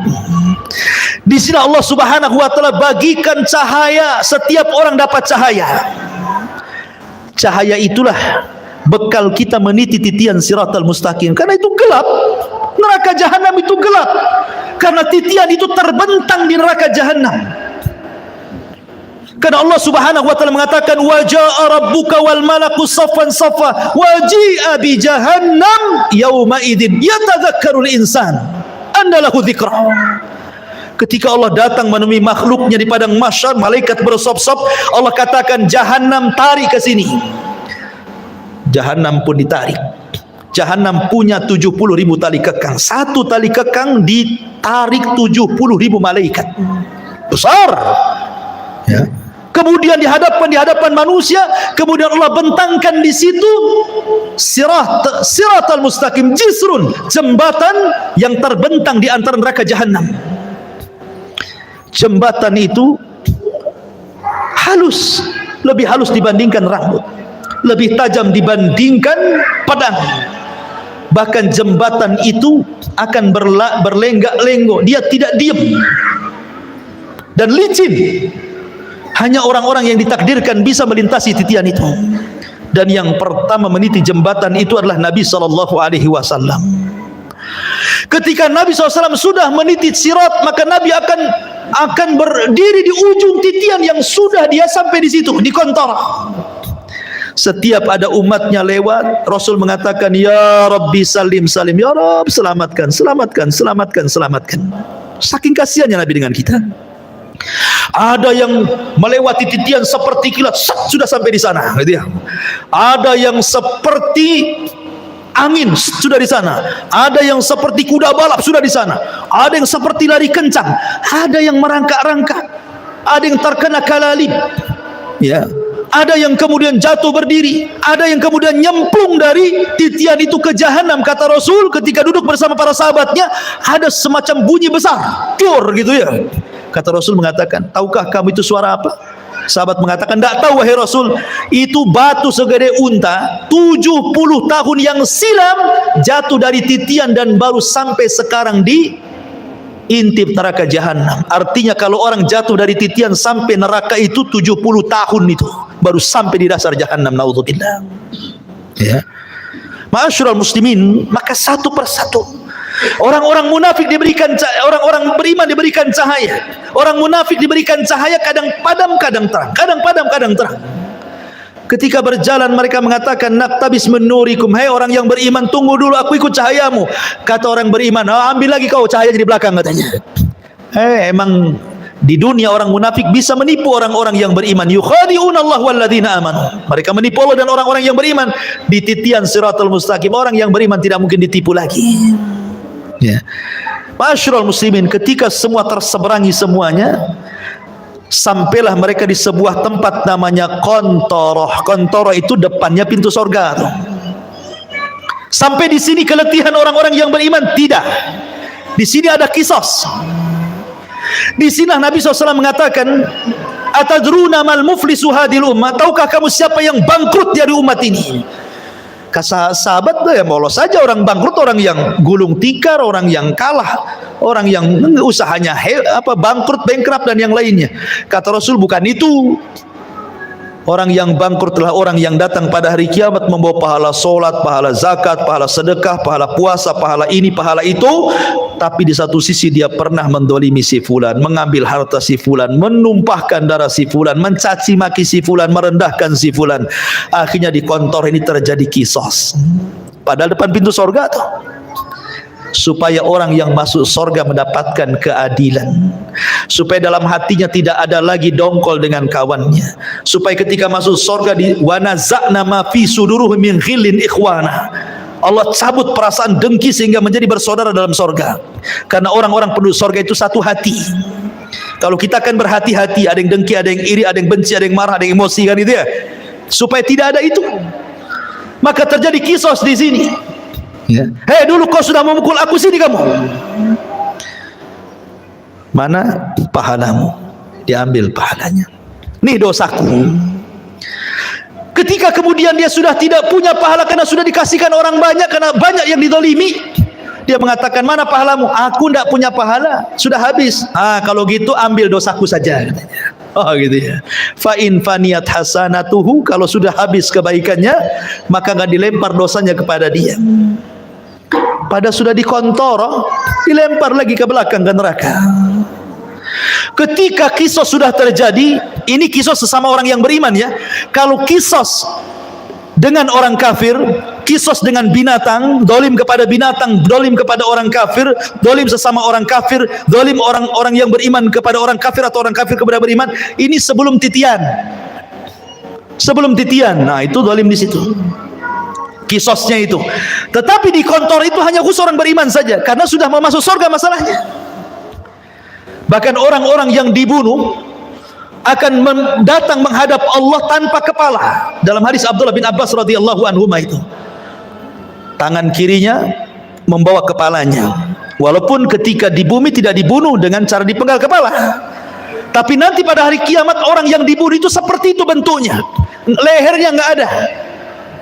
Di sini Allah Subhanahu wa taala bagikan cahaya, setiap orang dapat cahaya. Cahaya itulah bekal kita meniti titian siratal mustaqim. Karena itu gelap. Neraka jahanam itu gelap. Karena titian itu terbentang di neraka jahanam. Karena Allah Subhanahu wa taala mengatakan, wa jaa rabbuka wal malaku saffan saffa wa ji'a bi jahannam yauma idzin yatadzakkarul insan anna lahu dzikra. Ketika Allah datang menemui makhluknya di padang mahsyar, malaikat bersop-sop, Allah katakan, jahanam tarik ke sini. Jahanam pun ditarik. Jahanam punya 70.000 tali kekang. Satu tali kekang ditarik 70.000 malaikat. Besar. Ya. Kemudian di hadapan manusia, kemudian Allah bentangkan di situ siratal mustaqim, jisrun, jembatan yang terbentang di antara neraka jahanam. Jembatan itu halus, lebih halus dibandingkan rambut, lebih tajam dibandingkan pedang. Bahkan jembatan itu akan berlenggak-lenggok, dia tidak diam dan licin. Hanya orang-orang yang ditakdirkan bisa melintasi titian itu. dan yang pertama meniti jembatan itu adalah Nabi SAW. Ketika Nabi SAW sudah meniti sirat, maka Nabi akan berdiri di ujung titian yang sudah dia sampai di situ, di kontara. Setiap ada umatnya lewat, Rasul mengatakan, Ya Rabbi salim salim, Ya Rabb selamatkan, selamatkan, selamatkan, selamatkan. Saking kasihannya Nabi dengan kita. Ada yang melewati titian seperti kilat, sudah sampai di sana, gitu ya. Ada yang seperti angin, sudah di sana. Ada yang seperti kuda balap, sudah di sana. Ada yang seperti lari kencang. Ada yang merangkak-rangkak. Ada yang terkena kalalib, ya. Ada yang kemudian jatuh berdiri, ada yang kemudian nyemplung dari titian itu ke jahanam. Kata Rasul ketika duduk bersama para sahabatnya, ada semacam bunyi besar, tur gitu ya. Kata Rasul mengatakan, tahukah kamu itu suara apa? Sahabat mengatakan, tidak tahu wahai Rasul. Itu batu segede unta 70 tahun yang silam jatuh dari titian dan baru sampai sekarang di intip neraka jahanam. Artinya kalau orang jatuh dari titian sampai neraka itu 70 tahun itu baru sampai di dasar jahanam. Naudzubillah. Ya. Ma'asyiral muslimin, maka satu persatu orang-orang munafik diberikan cahaya, orang-orang beriman diberikan cahaya. Orang munafik diberikan cahaya kadang padam kadang terang, kadang padam kadang terang. Ketika berjalan mereka mengatakan, Naktabis min nurikum, hai orang yang beriman, tunggu dulu, aku ikut cahayamu. Kata orang beriman, ambil lagi kau cahaya di belakang, katanya. Emang di dunia orang munafik bisa menipu orang-orang yang beriman. Yukhadi'una Allah walladzina amanu. Mereka menipu Allah dan orang-orang yang beriman. Di titian siratal mustaqim, orang yang beriman tidak mungkin ditipu lagi. Ya. Ma'asyiral muslimin, ketika semua terseberangi semuanya, sampailah mereka di sebuah tempat namanya Kontoroh. Kontoroh itu depannya pintu sorga. Sampai di sini keletihan orang-orang yang beriman? Tidak. Di sini ada kisos. Di sini Nabi SAW mengatakan, Atadruna mal muflisu hadil ummah, tahukah kamu siapa yang bangkrut dari umat ini? Kata sahabat, ya molos saja orang bangkrut, orang yang gulung tikar, orang yang kalah, orang yang usahanya bangkrut, bankrupt dan yang lainnya. Kata Rasul, bukan itu. Orang yang bangkrut adalah orang yang datang pada hari kiamat membawa pahala solat, pahala zakat, pahala sedekah, pahala puasa, pahala ini, pahala itu, tapi di satu sisi dia pernah mendolimi si fulan, mengambil harta si fulan, menumpahkan darah si fulan, mencaci maki si fulan, merendahkan si fulan. Akhirnya di kantor ini terjadi kisos. Padahal depan pintu sorga tuh, supaya orang yang masuk sorga mendapatkan keadilan, supaya dalam hatinya tidak ada lagi dongkol dengan kawannya, supaya ketika masuk sorga di wanaza'na ma fi suduruhum min ghillin ikhwana, Allah cabut perasaan dengki sehingga menjadi bersaudara dalam sorga. Karena orang-orang penduduk sorga itu satu hati. Kalau kita akan berhati-hati, ada yang dengki, ada yang iri, ada yang benci, ada yang marah, ada yang emosi, kan itu ya. Supaya tidak ada itu, maka terjadi kisos di sini. Ya. Hei, dulu kau sudah memukul aku, sini kamu. Mana pahalamu? Diambil pahalanya. Nih dosaku. Ketika kemudian dia sudah tidak punya pahala karena sudah dikasihkan orang banyak, karena banyak yang didolimi, dia mengatakan, mana pahalamu? Aku tidak punya pahala, sudah habis. Kalau gitu ambil dosaku saja, katanya. Oh gitu ya. Fa in faniyat hasanatuhu, kalau sudah habis kebaikannya, maka enggak dilempar dosanya kepada dia. Pada sudah dikontoroh, dilempar lagi ke belakang ke neraka. Ketika kisos sudah terjadi, ini kisos sesama orang yang beriman ya. Kalau kisos dengan orang kafir, kisos dengan binatang, dolim kepada binatang, dolim kepada orang kafir, dolim sesama orang kafir, dolim orang-orang yang beriman kepada orang kafir atau orang kafir kepada beriman, ini sebelum titian. Sebelum titian, nah itu dolim di situ. Kisosnya itu. Tetapi di kantor itu hanya khusus orang beriman saja, karena sudah mau masuk surga masalahnya. Bahkan orang-orang yang dibunuh akan datang menghadap Allah tanpa kepala. Dalam hadis Abdullah bin Abbas radhiyallahu anhu itu, tangan kirinya membawa kepalanya. Walaupun ketika di bumi tidak dibunuh dengan cara dipenggal kepala, tapi nanti pada hari kiamat orang yang dibunuh itu seperti itu bentuknya. Lehernya nggak ada,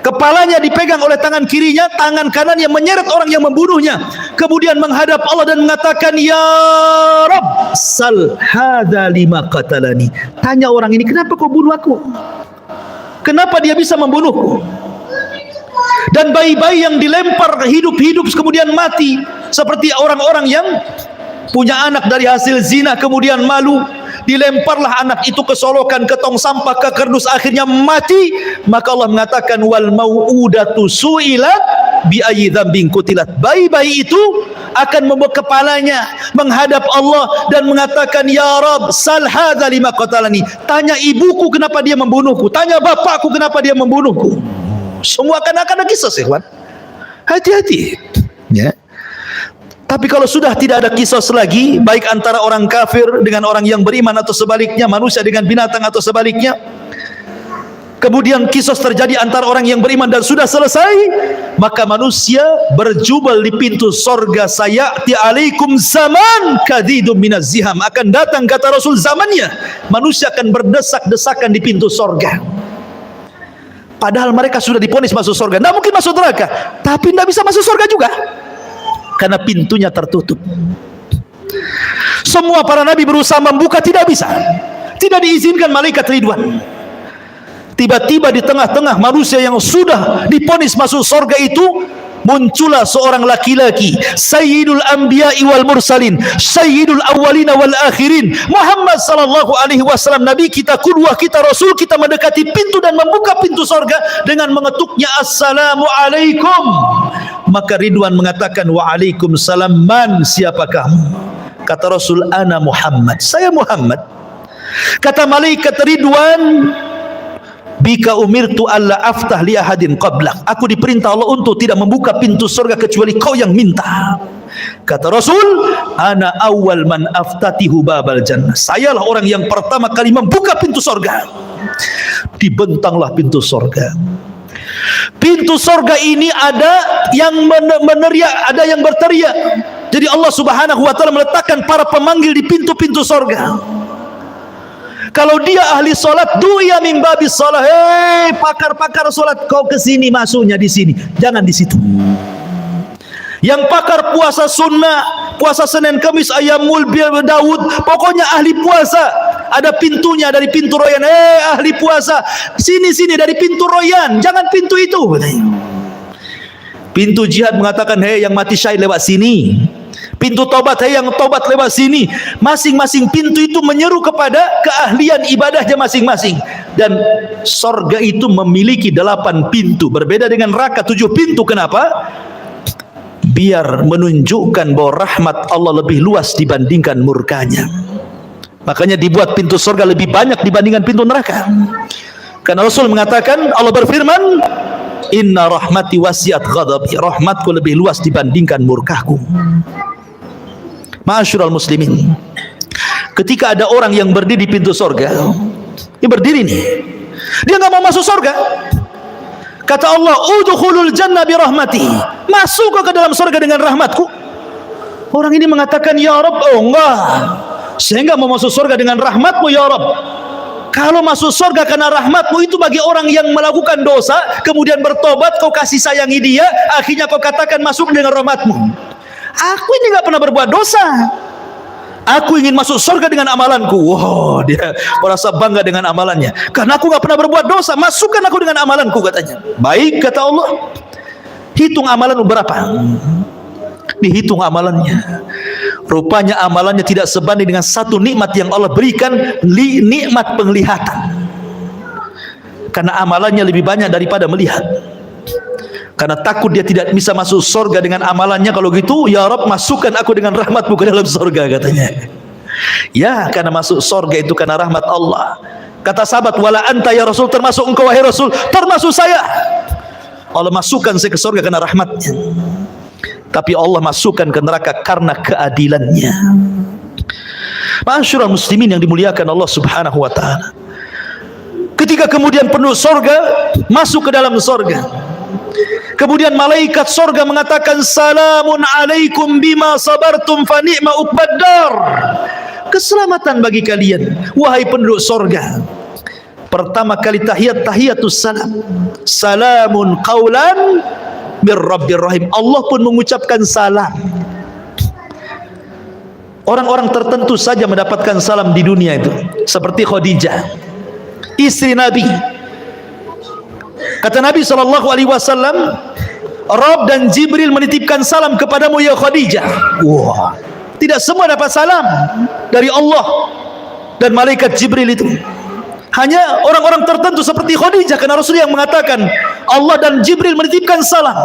kepalanya dipegang oleh tangan kirinya, tangan kanan yang menyeret orang yang membunuhnya, kemudian menghadap Allah dan mengatakan, Ya Rabb, sal hadza lima qatalani. Tanya orang ini, kenapa kau bunuh aku? Kenapa dia bisa membunuhku? Dan bayi-bayi yang dilempar hidup-hidup kemudian mati, seperti orang-orang yang punya anak dari hasil zina kemudian malu, dilemparlah anak itu ke solokan, ke tong sampah, ke kardus, akhirnya mati. Maka Allah mengatakan wal mau'udatu su'ilat bi ayyi dzambin qutilat. Bayi-bayi itu akan membawa kepalanya menghadap Allah dan mengatakan, ya Rabb, sal hadza lima qatalani. Tanya ibuku kenapa dia membunuhku, tanya bapakku kenapa dia membunuhku. Semua akan ada kisah, ikhwan. Hati-hati, ya. Tapi kalau sudah tidak ada kisah lagi, baik antara orang kafir dengan orang yang beriman atau sebaliknya, manusia dengan binatang atau sebaliknya, kemudian kisah terjadi antara orang yang beriman dan sudah selesai, maka manusia berjubel di pintu sorga. Sayati alaikum zaman kadidum minaz ziham. Akan datang, kata Rasul, zamannya manusia akan berdesak-desakan di pintu sorga. Padahal mereka sudah diponis masuk sorga, tidak mungkin masuk neraka, tapi tidak bisa masuk sorga juga karena pintunya tertutup. Semua para nabi berusaha membuka, tidak bisa, tidak diizinkan malaikat Ridwan. Tiba-tiba di tengah-tengah manusia yang sudah diponis masuk sorga itu, muncullah seorang laki-laki, Sayyidul Anbiya'i wal Mursalin, Sayyidul Awwalina wal Akhirin, Muhammad sallallahu alaihi wasallam, Nabi kita, qudwah kita, Rasul kita, mendekati pintu dan membuka pintu sorga dengan mengetuknya, Assalamualaikum. Maka Ridwan mengatakan, Waalaikumsalam. Man, siapa kamu? Kata Rasul, ana Muhammad, saya Muhammad. Kata malaikat Ridwan, bika umirtu alla aftah li ahadin qablak. Aku diperintah Allah untuk tidak membuka pintu surga kecuali kau yang minta. Kata Rasul, ana awal man aftatihu babal jannah. Sayalah orang yang pertama kali membuka pintu surga. Dibentanglah pintu surga. Pintu surga ini ada yang meneriak, ada yang berteriak. Jadi Allah Subhanahu wa taala meletakkan para pemanggil di pintu-pintu surga. Kalau dia ahli solat, duya min babis solat. Hei pakar-pakar solat, kau ke sini, masuknya di sini, jangan di situ. Yang pakar puasa sunnah, puasa Senin Kamis, Ayyamul Daud, pokoknya ahli puasa, ada pintunya dari pintu royan. Hei ahli puasa, sini dari pintu royan, jangan pintu itu. Pintu jihad mengatakan, hei yang mati syahid lewat sini. Pintu tobat, hei yang tobat lewat sini. Masing-masing pintu itu menyeru kepada keahlian ibadahnya masing-masing. Dan sorga itu memiliki 8 pintu, berbeda dengan neraka 7 pintu. Kenapa? Biar menunjukkan bahwa rahmat Allah lebih luas dibandingkan murkanya. Makanya dibuat pintu sorga lebih banyak dibandingkan pintu neraka. Karena Rasul mengatakan, Allah berfirman, inna rahmati wasiat ghadabi, rahmatku lebih luas dibandingkan murkahku. Ma'asyiral muslimin, ketika ada orang yang berdiri di pintu sorga, dia berdiri nih, dia nggak mau masuk sorga. Kata Allah, udkhulul jannah bi rahmati, masuk ke dalam sorga dengan rahmatku. Orang ini mengatakan, ya Rabb, oh enggak, saya nggak mau masuk sorga dengan rahmatmu ya Rabb. Kalau masuk sorga karena rahmatmu itu bagi orang yang melakukan dosa kemudian bertobat, kau kasih sayangi dia, akhirnya kau katakan masuk dengan rahmatmu. Aku ini nggak pernah berbuat dosa, aku ingin masuk surga dengan amalanku. Wow, dia merasa bangga dengan amalannya, karena aku nggak pernah berbuat dosa, masukkan aku dengan amalanku, katanya. Baik, kata Allah, hitung amalan berapa. Dihitung amalannya, rupanya amalannya tidak sebanding dengan satu nikmat yang Allah berikan, nikmat penglihatan. Karena amalannya lebih banyak daripada melihat. Karena takut dia tidak bisa masuk surga dengan amalannya, kalau gitu ya Rabb, masukkan aku dengan rahmatmu ke dalam surga, katanya. Ya, karena masuk surga itu karena rahmat Allah. Kata sahabat, wala anta ya Rasul, termasuk engkau wahai Rasul, termasuk saya. Allah masukkan saya ke surga karena rahmatnya, tapi Allah masukkan ke neraka karena keadilannya. Ma'asyiral muslimin yang dimuliakan Allah Subhanahu wa taala, ketika kemudian penduduk surga masuk ke dalam surga, kemudian malaikat surga mengatakan, salamun alaikum bima sabartum fa ni'ma uqbaddar. Keselamatan bagi kalian wahai penduduk surga. Pertama kali tahiyatus salam, salamun qaulan mir rabbir rahim. Allah pun mengucapkan salam. Orang-orang tertentu saja mendapatkan salam di dunia itu, seperti Khadijah, istri Nabi. Kata Nabi SAW, Rabb dan Jibril menitipkan salam kepadamu ya Khadijah. Wah, tidak semua dapat salam dari Allah dan malaikat Jibril itu. Hanya orang-orang tertentu seperti Khadijah, karena Rasul yang mengatakan Allah dan Jibril menitipkan salam.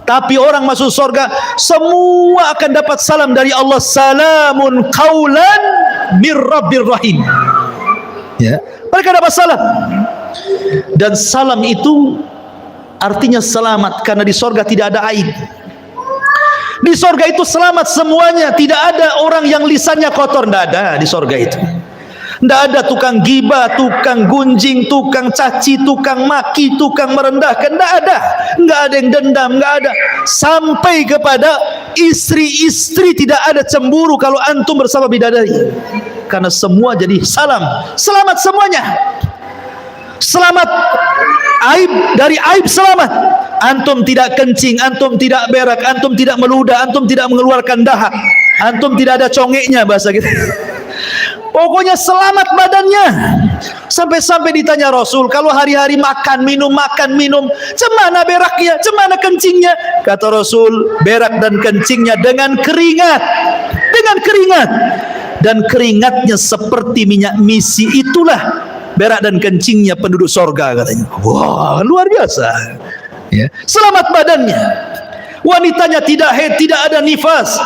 Tapi orang masuk surga semua akan dapat salam dari Allah. Salamun qaulan mir rabbir rahim. Ya, mereka dapat salam. Dan salam itu artinya selamat, karena di surga tidak ada aib. Di surga itu selamat semuanya, tidak ada orang yang lisannya kotor, tidak ada di surga itu. Tidak ada tukang gibah, tukang gunjing, tukang caci, tukang maki, tukang merendahkan, tidak ada. Tidak ada yang dendam, tidak ada. Sampai kepada istri-istri tidak ada cemburu kalau antum bersama bidadari, karena semua jadi salam, selamat semuanya. Selamat aib, dari aib selamat. Antum tidak kencing, antum tidak berak, antum tidak meludah, antum tidak mengeluarkan dahak, antum tidak ada congeknya bahasa kita. Pokoknya selamat badannya. Sampai-sampai ditanya Rasul, kalau hari-hari makan minum, cemana beraknya, cemana kencingnya? Kata Rasul, berak dan kencingnya dengan keringat, dan keringatnya seperti minyak misi, itulah berak dan kencingnya penduduk sorga, katanya. Wah, luar biasa. Ya. Selamat badannya. Wanitanya tidak haid, tidak ada nifas,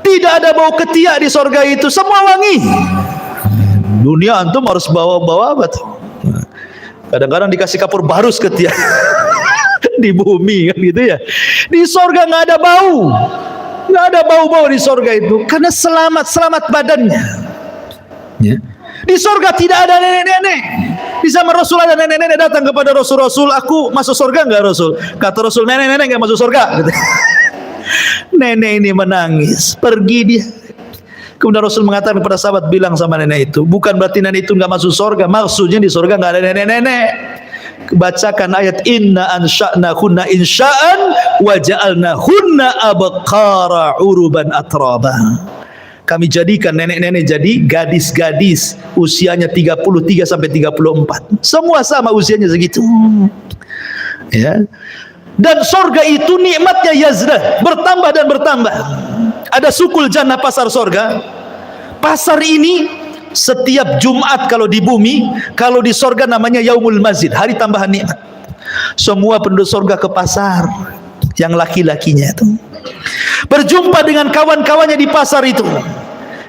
tidak ada bau ketiak di sorga itu, semua wangi. Dunia antum harus bawa-bawa apa tuh? Kadang-kadang dikasih kapur barus ketiak di bumi kan gitu ya. Di sorga nggak ada bau, nggak ada bau-bau di sorga itu, karena selamat badannya. Ya. Di surga tidak ada nenek-nenek. Di zaman Rasul ada nenek-nenek datang kepada Rasul, aku masuk surga enggak Rasul? Kata Rasul, nenek-nenek enggak masuk surga. Nenek ini menangis, pergi dia. Kemudian Rasul mengatakan kepada sahabat, bilang sama nenek itu, bukan berarti nenek itu enggak masuk surga, maksudnya di surga enggak ada nenek-nenek. Bacakan ayat inna ansha'nahunna insha'an wa ja'alnahunna abqara uruban atraba. Kami jadikan nenek-nenek jadi gadis-gadis usianya 33 sampai 34. Semua sama usianya segitu. Ya. Dan surga itu nikmatnya yazdah, bertambah dan bertambah. Ada sukul jannah, pasar surga. Pasar ini setiap Jumat kalau di bumi, kalau di surga namanya yaumul mazid, hari tambahan nikmat. Semua penduduk surga ke pasar, yang laki-lakinya itu berjumpa dengan kawan-kawannya di pasar itu,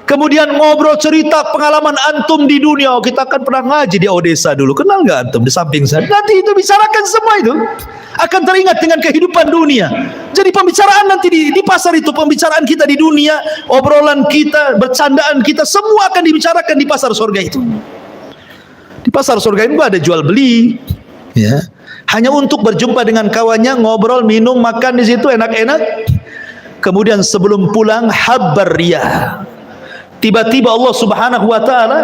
kemudian ngobrol cerita pengalaman antum di dunia. Kita kan pernah ngaji di Odessa dulu, kenal nggak antum di samping saya? Nanti itu bicarakan semua itu akan teringat dengan kehidupan dunia. Jadi pembicaraan nanti di pasar itu, pembicaraan kita di dunia, obrolan kita, bercandaan kita, semua akan dibicarakan di pasar surga itu. Di pasar surga itu ada jual beli, ya, hanya untuk berjumpa dengan kawannya, ngobrol, minum, makan di situ enak-enak. Kemudian sebelum pulang habar riyah, tiba-tiba Allah Subhanahu wa taala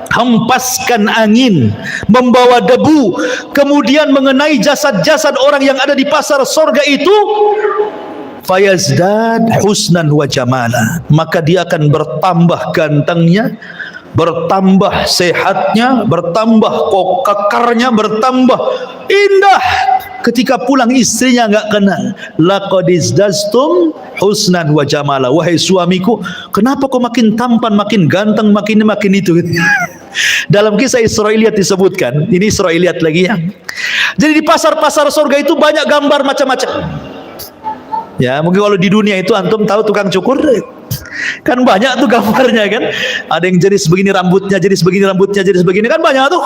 hempaskan angin membawa debu, kemudian mengenai jasad-jasad orang yang ada di pasar surga itu, fayazdad husnan wa jamala, maka dia akan bertambah gantengnya, bertambah sehatnya, bertambah kekarnya, bertambah indah. Ketika pulang istrinya enggak kenal. Laqad izdastum husnan wa jamala. Wahai suamiku, kenapa kau makin tampan, makin ganteng, makin itu? Dalam kisah Israiliyat disebutkan, ini Israiliyat lagi ya. Jadi di pasar-pasar surga itu banyak gambar macam-macam. Ya, mungkin kalau di dunia itu antum tahu tukang cukur, kan banyak tuh gambarnya kan. Ada yang jadi sebegini rambutnya, jadi sebegini rambutnya, jadi sebegini, kan banyak tuh.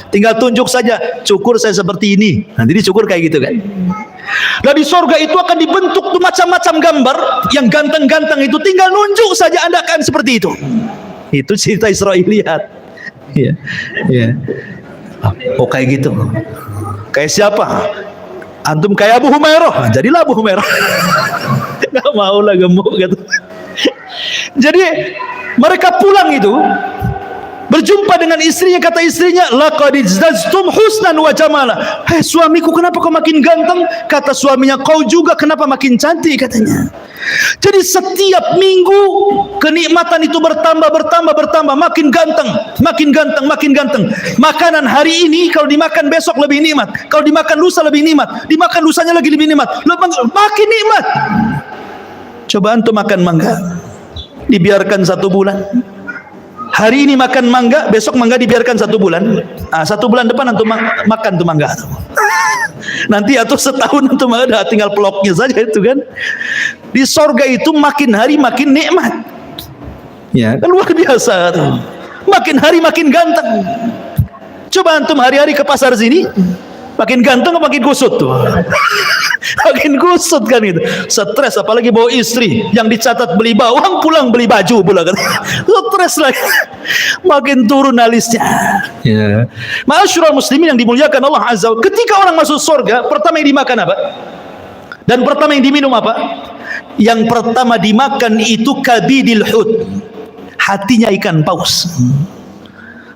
Tinggal tunjuk saja, cukur saya seperti ini, nanti dicukur kayak gitu kan. Nah di surga itu akan dibentuk tuh macam-macam gambar yang ganteng-ganteng itu, tinggal nunjuk saja Anda akan seperti itu. Itu cerita Israiliyat. Ya, ya. Oh kayak gitu. Kayak siapa? Antum kayak Abu Humairah, jadilah Abu Humairah. Gak mau lah, gemuk gitu. Jadi mereka pulang itu berjumpa dengan istrinya, kata istrinya, laqad izdaztum husnan wa jamala. Hei suamiku, kenapa kau makin ganteng? Kata suaminya, kau juga kenapa makin cantik, katanya. Jadi setiap minggu kenikmatan itu bertambah, makin ganteng, makin ganteng. Makanan hari ini kalau dimakan besok lebih nikmat, kalau dimakan lusa lebih nikmat, dimakan lusanya lagi lebih nikmat, makin nikmat. Coba antum makan mangga, dibiarkan 1 bulan. Hari ini makan mangga, besok mangga dibiarkan 1 bulan. 1 bulan depan antum makan tuh mangga. Nanti atau setahun antum ada tinggal peloknya saja itu kan. Di sorga itu makin hari makin nikmat. Ya, kan luar biasa tuh. Makin hari makin ganteng. Coba antum hari-hari ke pasar sini, makin ganteng makin kusut tuh. Makin kusut kan itu. Stres apalagi bawa istri yang dicatat beli bawang, pulang beli baju pula kan. Stres lagi. Makin turun alisnya. Ya. Ma'asyiral muslimin yang dimuliakan Allah Azza wa Jalla, ketika orang masuk surga, pertama yang dimakan apa? Dan pertama yang diminum apa? Yang pertama dimakan itu kabidil hut, hatinya ikan paus.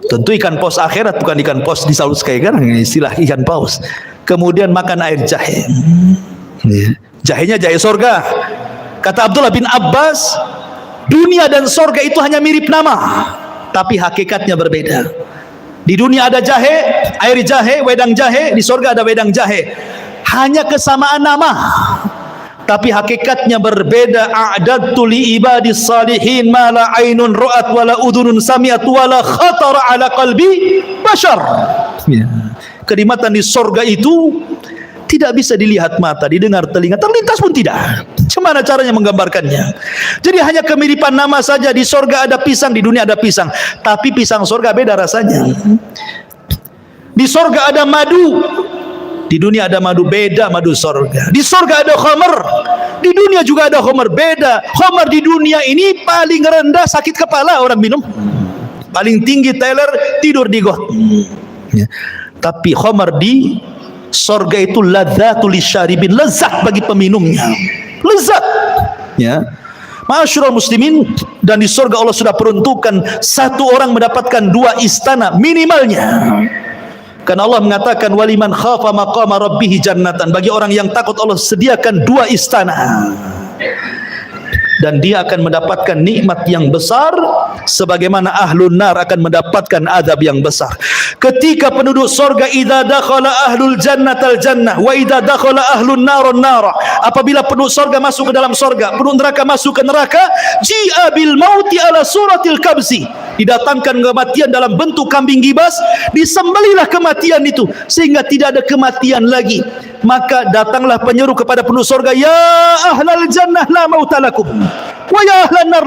Tentu ikan paus akhirat, bukan ikan paus di Salut sekarang, istilah ikan paus. Kemudian makan air jahe. Jahenya jahe surga. Kata Abdullah bin Abbas, dunia dan surga itu hanya mirip nama, tapi hakikatnya berbeda. Di dunia ada jahe, air jahe, wedang jahe. Di surga ada wedang jahe. Hanya kesamaan nama, tapi hakikatnya berbeda. A'dadtu li ibadis salihin ma la ainun ra'at wa la udhunun sami'at wa la khatara ala qalbi bashar. Ya. Kenikmatan di surga itu tidak bisa dilihat mata, didengar telinga, terlintas pun tidak. Bagaimana caranya menggambarkannya? Jadi hanya kemiripan nama saja. Di surga ada pisang, di dunia ada pisang, tapi pisang surga beda rasanya. Di surga ada madu, di dunia ada madu, beda madu surga. Di surga ada khamar, di dunia juga ada khamar, beda. Khamar di dunia ini paling rendah sakit kepala orang minum, paling tinggi teler tidur di got. Ya. Tapi khamar di surga itu ladzatul lisyaribin, lezat bagi peminumnya, lezat. Ya. Ma'asyiral muslimin, dan di surga Allah sudah peruntukkan 1 orang mendapatkan 2 istana minimalnya. Karena Allah mengatakan waliman khafa maqama rabbih jannatan, bagi orang yang takut Allah sediakan 2 istana. Dan dia akan mendapatkan nikmat yang besar sebagaimana ahlun nar akan mendapatkan azab yang besar. Ketika penduduk surga, idza dakhala ahlul jannatal jannah wa idza dakhala ahlun narun nara, apabila penduduk surga masuk ke dalam surga, penduduk neraka masuk ke neraka, ji'a bil mauti ala suratil kabsi, didatangkan kematian dalam bentuk kambing gibas, disembelihlah kematian itu sehingga tidak ada kematian lagi. Maka datanglah penyeru kepada penduduk surga, ya ahlal jannah la mautalakum wa ya ahlan nar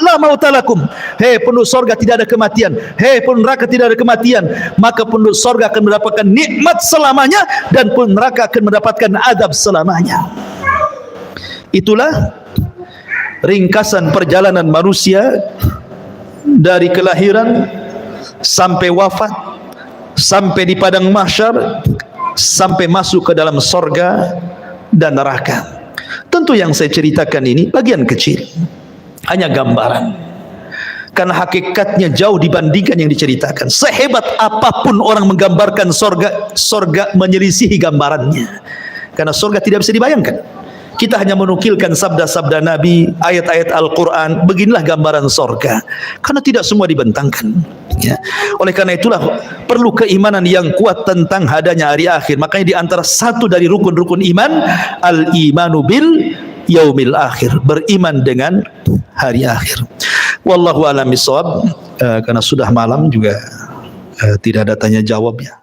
la mautalakum. Hei penduduk surga, tidak ada kematian. Hei penduduk neraka, tidak ada kematian. Maka penduduk surga akan mendapatkan nikmat selamanya, dan penduduk neraka akan mendapatkan azab selamanya. Itulah ringkasan perjalanan manusia dari kelahiran sampai wafat, sampai di padang mahsyar, sampai masuk ke dalam surga dan neraka. Tentu yang saya ceritakan ini bagian kecil, hanya gambaran, karena hakikatnya jauh dibandingkan yang diceritakan. Sehebat apapun orang menggambarkan surga, surga menyelisihi gambarannya, karena surga tidak bisa dibayangkan. Kita hanya menukilkan sabda-sabda Nabi, ayat-ayat Al-Quran. Beginilah gambaran surga, karena tidak semua dibentangkan. Ya. Oleh karena itulah perlu keimanan yang kuat tentang adanya hari akhir. Makanya di antara satu dari rukun-rukun iman, al-imanu bil yaumil akhir, beriman dengan hari akhir. Wallahu a'lam bishawab. Karena sudah malam juga tidak ada tanya jawab ya.